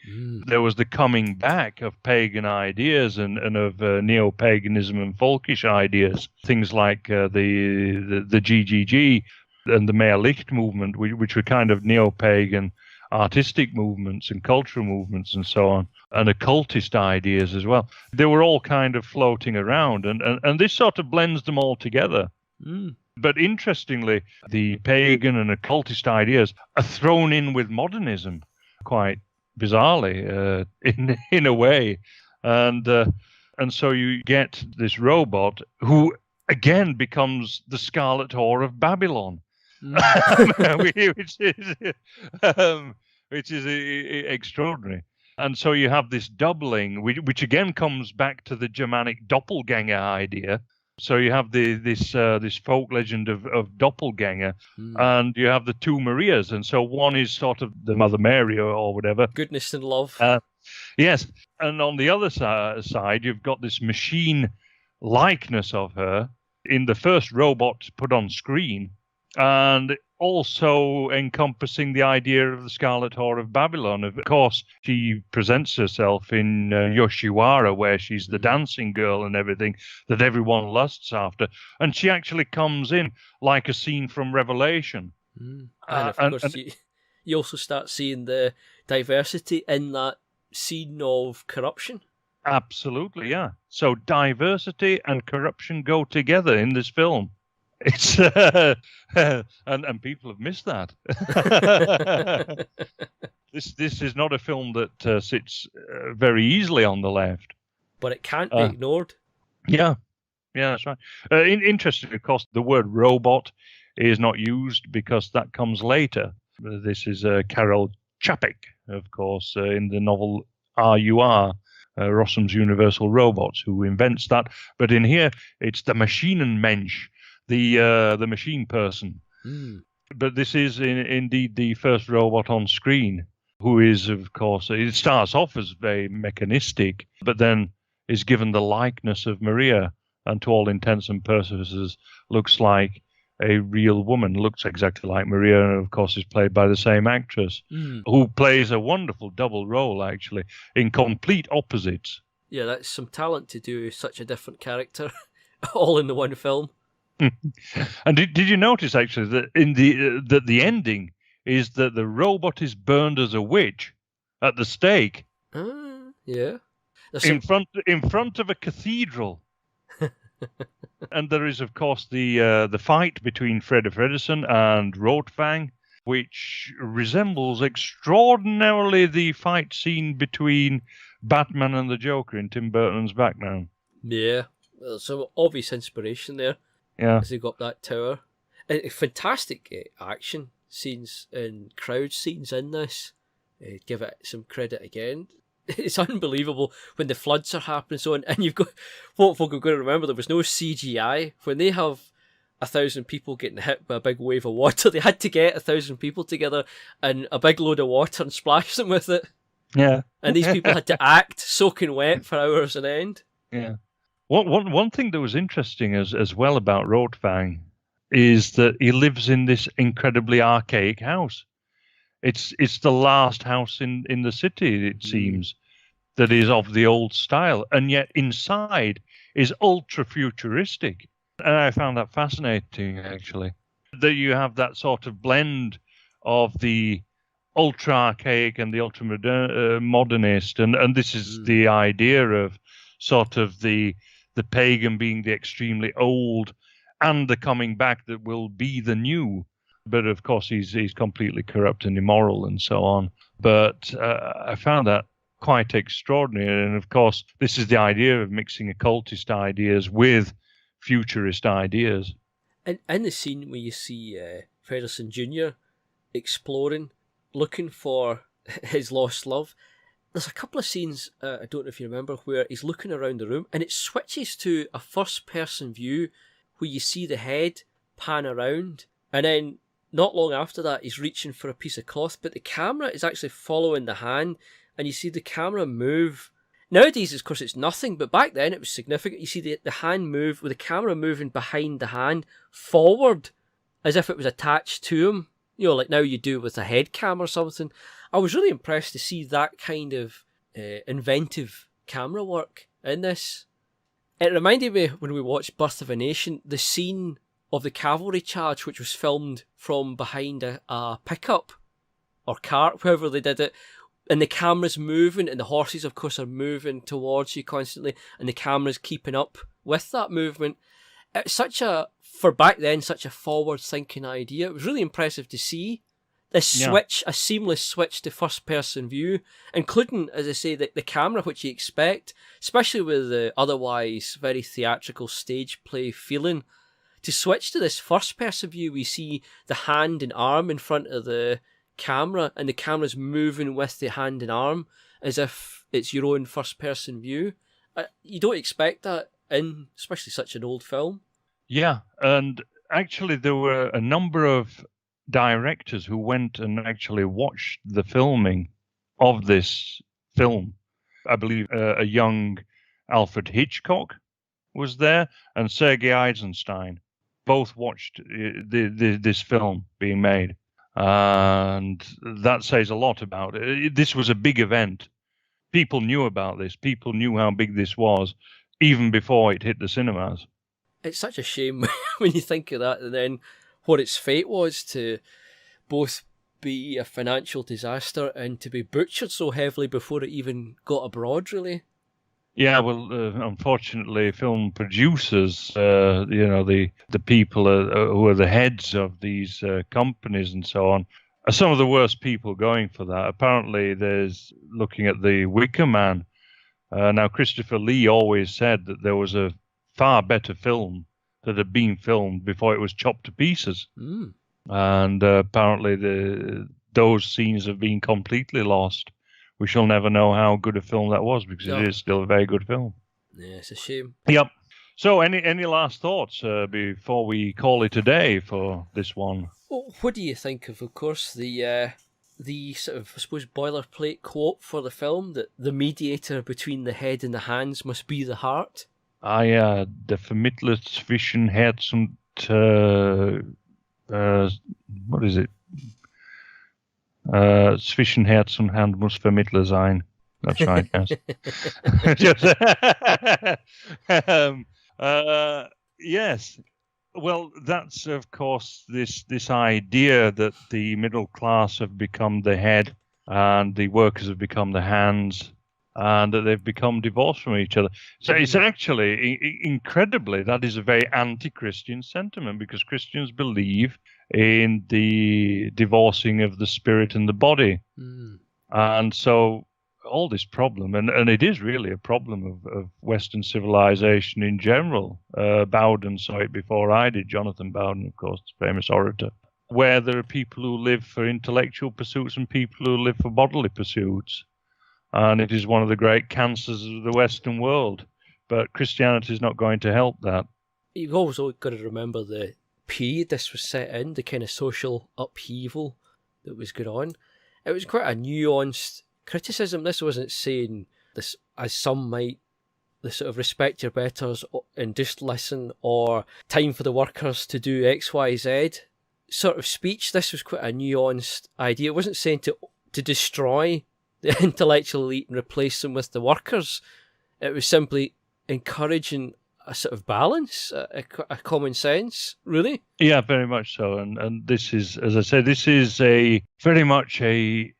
There was the coming back of pagan ideas and of neo-paganism and folkish ideas. Things like the GGG and the Mehrlicht movement, which were kind of neo-pagan artistic movements and cultural movements and so on, and occultist ideas as well. They were all kind of floating around, and this sort of blends them all together. But interestingly, the pagan and occultist ideas are thrown in with modernism, quite bizarrely, in a way, and so you get this robot who again becomes the Scarlet Whore of Babylon, which is extraordinary. And so you have this doubling, which again comes back to the Germanic doppelganger idea. So you have this folk legend of doppelganger, and you have the two Marias, and so one is sort of the Mother Mary or whatever.
Goodness and love.
Yes, and on the other side, you've got this machine likeness of her in the first robot put on screen, and also encompassing the idea of the Scarlet Whore of Babylon. Of course, she presents herself in Yoshiwara, where she's the dancing girl and everything that everyone lusts after. And she actually comes in like a scene from Revelation.
And of course, you also start seeing the diversity in that scene of corruption.
Absolutely, yeah. So diversity and corruption go together in this film. It's and people have missed that. This is not a film that sits very easily on the left,
but it can't be ignored.
Yeah, that's right. Interestingly, of course, the word robot is not used because that comes later. This is Karel Čapek, of course, in the novel R.U.R., Rossum's Universal Robots, who invents that. But in here, it's the Maschinenmensch, the machine person. But this is indeed the first robot on screen, who is, of course, it starts off as very mechanistic, but then is given the likeness of Maria, and to all intents and purposes looks like a real woman, looks exactly like Maria, and of course is played by the same actress, who plays a wonderful double role, actually, in complete opposites.
Yeah, that's some talent to do such a different character, all in the one film.
And did you notice, actually, that in the ending is that the robot is burned as a witch at the stake?
Yeah.
In front of a cathedral. And there is, of course, the fight between Freda Fredersen and Rotfang, which resembles extraordinarily the fight scene between Batman and the Joker in Tim Burton's Batman.
Yeah, some obvious inspiration there.
Yeah,
as they got that tower. Fantastic action scenes and crowd scenes in this. Give it some credit again. It's unbelievable when the floods are happening so on, and you've got what folk are going to remember. There was no CGI when they have 1,000 people getting hit by a big wave of water. They had to get 1,000 people together and a big load of water and splash them with it.
Yeah,
and these people had to act soaking wet for hours on end.
Yeah. One thing that was interesting as well about Rotfang is that he lives in this incredibly archaic house. It's the last house in the city, it seems, that is of the old style, and yet inside is ultra futuristic. And I found that fascinating, actually, that you have that sort of blend of the ultra archaic and the ultra modernist, and this is the idea of sort of the pagan being the extremely old, and the coming back that will be the new. But of course, he's completely corrupt and immoral and so on. But I found that quite extraordinary. And of course, this is the idea of mixing occultist ideas with futurist ideas.
And in the scene where you see Fredersen Jr. exploring, looking for his lost love, there's a couple of scenes, I don't know if you remember, where he's looking around the room and it switches to a first-person view where you see the head pan around, and then not long after that he's reaching for a piece of cloth, but the camera is actually following the hand, and you see the camera move. Nowadays, of course, it's nothing, but back then it was significant. You see the hand move with the camera moving behind the hand forward as if it was attached to him, you know, like now you do with a head cam or something. I was really impressed to see that kind of inventive camera work in this. It reminded me when we watched Birth of a Nation, the scene of the cavalry charge, which was filmed from behind a pickup or cart, however they did it, and the camera's moving, and the horses, of course, are moving towards you constantly, and the camera's keeping up with that movement. It's for back then, such a forward-thinking idea. It was really impressive to see this switch, a seamless switch to first-person view, including, as I say, the camera, which you expect, especially with the otherwise very theatrical stage play feeling. To switch to this first-person view, we see the hand and arm in front of the camera, and the camera's moving with the hand and arm as if it's your own first-person view. You don't expect that in especially such an old film.
Yeah, and actually there were a number of directors who went and actually watched the filming of this film. I believe a young Alfred Hitchcock was there, and Sergei Eisenstein both watched this film being made. And that says a lot about it. This was a big event. People knew about this. People knew how big this was, even before it hit the cinemas.
It's such a shame when you think of that, and then what its fate was to both be a financial disaster and to be butchered so heavily before it even got abroad, really.
Yeah, well, unfortunately, film producers, the people who are the heads of these companies and so on, are some of the worst people going for that. Apparently, there's looking at the Wicker Man. Now, Christopher Lee always said that there was a far better film that had been filmed before it was chopped to pieces. And apparently those scenes have been completely lost, we shall never know how good a film that was, because it is still a very good film.
Yeah, it's a shame.
Yep. So, any last thoughts before we call it a day for this one?
Well, what do you think of course, the sort of, I suppose, boilerplate quote for the film, that the mediator between the head and the hands must be the heart?
Der Vermittler zwischen Herz und what is it? Zwischen Herz und Hand muss Vermittler sein. That's right, yes. Yes. Well, that's, of course, this idea that the middle class have become the head and the workers have become the hands, and that they've become divorced from each other. So it's actually, incredibly, that is a very anti-Christian sentiment, because Christians believe in the divorcing of the spirit and the body. And so all this problem, and it is really a problem of Western civilization in general. Bowden saw it before I did, Jonathan Bowden, of course, famous orator, where there are people who live for intellectual pursuits and people who live for bodily pursuits. And it is one of the great cancers of the Western world. But Christianity is not going to help that.
You've also got to remember the period this was set in, the kind of social upheaval that was going on. It was quite a nuanced criticism. This wasn't saying this, as some might, the sort of respect your betters and just listen, or time for the workers to do X, Y, Z sort of speech. This was quite a nuanced idea. It wasn't saying to destroy the intellectual elite and replace them with the workers. It was simply encouraging a sort of balance, a common sense, really.
Yeah, very much so. And this is, as I say, this is a very much an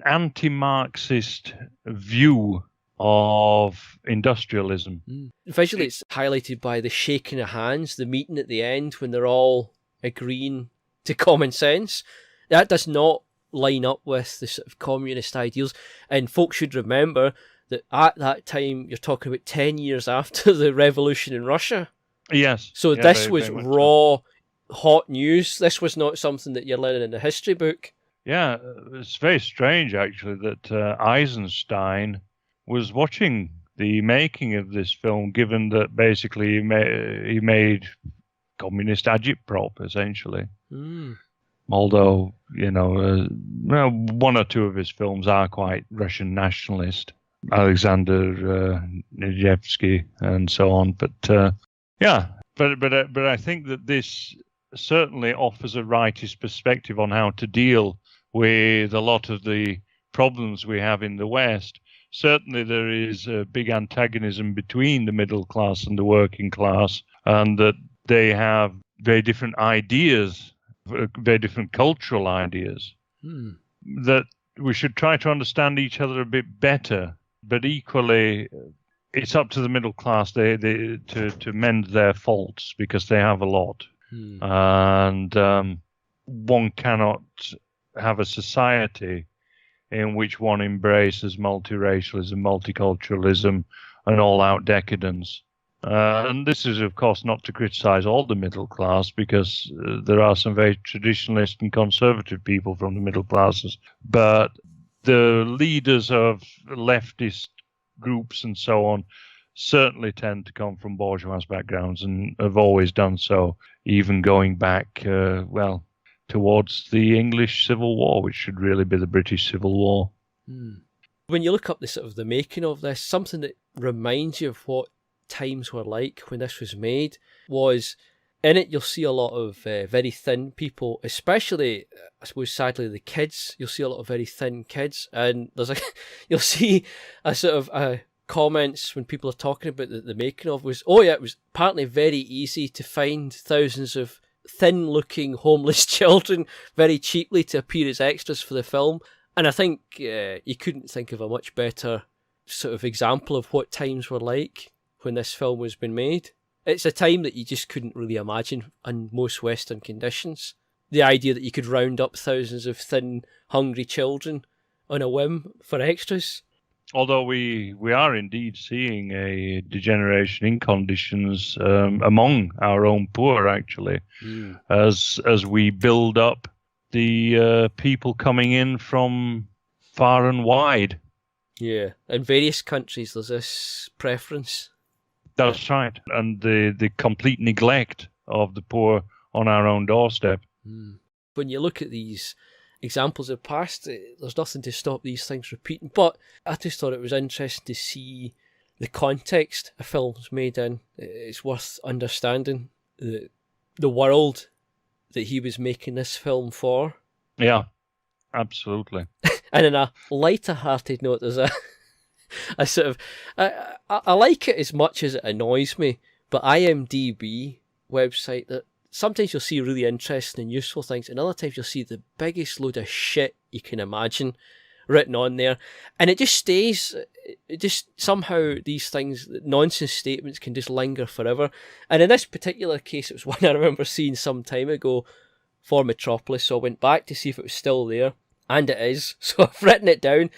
anti-Marxist view of industrialism.
Visually, it's highlighted by the shaking of hands, the meeting at the end when they're all agreeing to common sense. That does not line up with the sort of communist ideals. And folks should remember that at that time, you're talking about 10 years after the revolution in Russia.
Yes.
So
yeah,
this
very,
was
very
raw, hot news. This was not something that you're learning in a history book.
Yeah, it's very strange, actually, that Eisenstein was watching the making of this film, given that basically he made communist agitprop, essentially. Although, one or two of his films are quite Russian nationalist. Alexander Nevsky and so on, but I think that this certainly offers a rightist perspective on how to deal with a lot of the problems we have in the West. Certainly, there is a big antagonism between the middle class and the working class, and that they have very different ideas, very different cultural ideas. That we should try to understand each other a bit better. But equally, it's up to the middle class to mend their faults, because they have a lot. And one cannot have a society in which one embraces multiracialism, multiculturalism, and all-out decadence. And this is, of course, not to criticize all the middle class, because there are some very traditionalist and conservative people from the middle classes. But the leaders of leftist groups and so on certainly tend to come from bourgeois backgrounds, and have always done so, even going back, towards the English Civil War, which should really be the British Civil War.
When you look up the sort of the making of this, something that reminds you of what times were like when this was made was, in it you'll see a lot of very thin people, especially, I suppose, sadly, the kids. You'll see a lot of very thin kids, and you'll see a sort of comments when people are talking about the making of was, it was apparently very easy to find thousands of thin-looking homeless children very cheaply to appear as extras for the film. And I think you couldn't think of a much better sort of example of what times were like when this film was being made. It's a time that you just couldn't really imagine in most Western conditions. The idea that you could round up thousands of thin, hungry children on a whim for extras.
Although we are indeed seeing a degeneration in conditions among our own poor, actually, as we build up the people coming in from far and wide.
Yeah, in various countries there's this preference.
That's right. And the complete neglect of the poor on our own doorstep.
When you look at these examples of past, there's nothing to stop these things repeating. But I just thought it was interesting to see the context a film's made in. It's worth understanding the world that he was making this film for.
Yeah, absolutely.
And in a lighter-hearted note, there's a sort of... I like it as much as it annoys me, but IMDb website, that sometimes you'll see really interesting and useful things, and other times you'll see the biggest load of shit you can imagine written on there, and it just stays. It just somehow these things, nonsense statements, can just linger forever. And in this particular case, it was one I remember seeing some time ago for Metropolis, so I went back to see if it was still there, and it is. So I've written it down,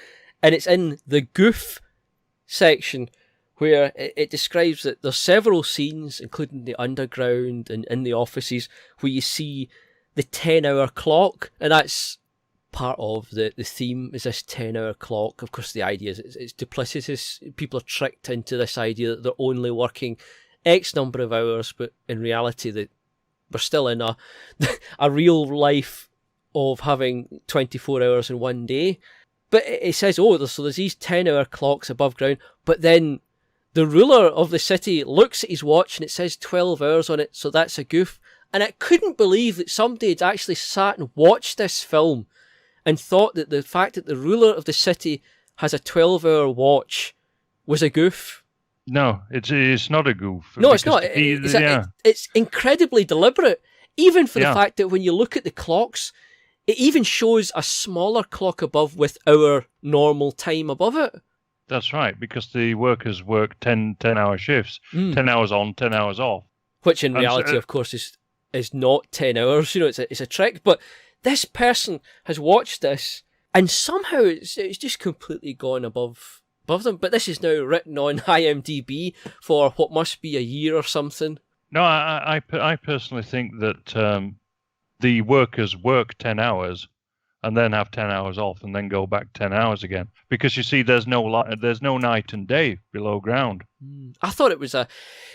and it's in the goof section, where it describes that there's several scenes, including the underground and in the offices, where you see the 10-hour clock, and that's part of the theme, is this 10-hour clock. Of course, the idea is it's duplicitous. People are tricked into this idea that they're only working X number of hours, but in reality, we're still in a real life of having 24 hours in one day. But it says, so there's these 10-hour clocks above ground, but then the ruler of the city looks at his watch and it says 12 hours on it, so that's a goof. And I couldn't believe that somebody had actually sat and watched this film and thought that the fact that the ruler of the city has a 12-hour watch was a goof.
No, it's not a goof.
No, it's not. It's incredibly deliberate, even for the fact that when you look at the clocks, it even shows a smaller clock above with our normal time above it.
That's right, because the workers work 10-hour shifts, 10 hours on, 10 hours off.
Which in reality, of course, is not 10 hours. It's a trick. But this person has watched this, and somehow it's just completely gone above them. But this is now written on IMDb for what must be a year or something.
No, I personally think that the workers work 10 hours and then have 10 hours off and then go back 10 hours again. Because you see, there's no night and day below ground.
I thought it was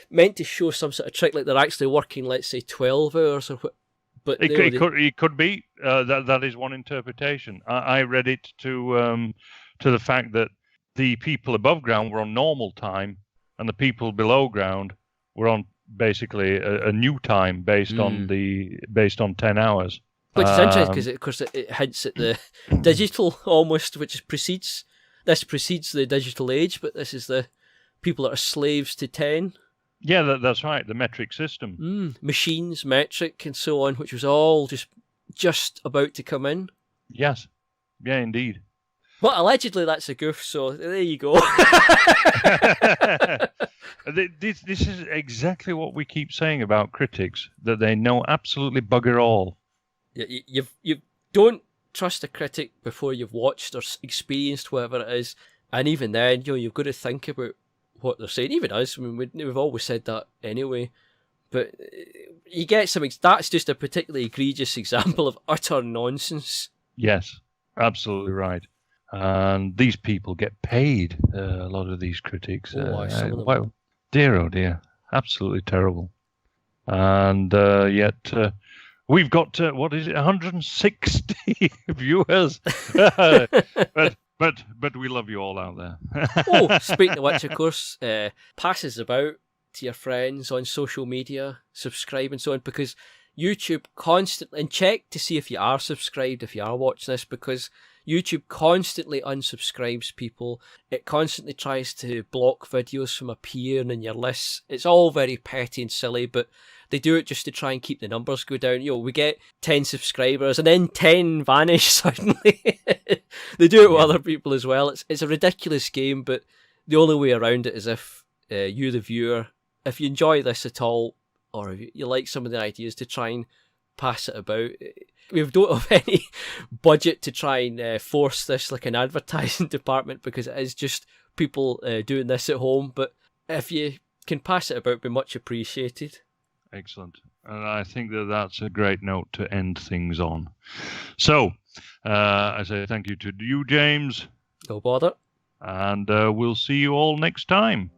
meant to show some sort of trick, like they're actually working, let's say, 12 hours or what. But
it could be. That is one interpretation. I read it to the fact that the people above ground were on normal time and the people below ground were on basically a new time based on 10 hours.
Which is interesting because, of course, it hints at the digital almost, which precedes the digital age, but this is the people that are slaves to 10.
Yeah, that's right, the metric system.
Machines, metric, and so on, which was all just about to come in.
Yes, yeah, indeed.
But allegedly that's a goof, so there you go.
This is exactly what we keep saying about critics, that they know absolutely bugger all.
You don't trust a critic before you've watched or experienced whatever it is, and even then, you've got to think about what they're saying. Even us, I mean, we've always said that anyway. But you get something that's just a particularly egregious example of utter nonsense.
Yes, absolutely right. And these people get paid. A lot of these critics. Dear, oh dear, absolutely terrible. And yet. We've got 160 viewers, but we love you all out there.
Speaking of which, of course, pass this about to your friends on social media, subscribe and so on, because YouTube constantly, and check to see if you are subscribed, if you are watching this, because YouTube constantly unsubscribes people. It constantly tries to block videos from appearing in your lists. It's all very petty and silly, but they do it just to try and keep the numbers go down. We get 10 subscribers and then 10 vanish suddenly. They do it with other people as well. It's a ridiculous game, but the only way around it is if you, the viewer, if you enjoy this at all, or if you like some of the ideas, to try and pass it about. We don't have any budget to try and force this like an advertising department, because it is just people doing this at home. But if you can pass it about, it'd be much appreciated.
Excellent. And I think that's a great note to end things on. So, I say thank you to you, James.
No bother.
And we'll see you all next time.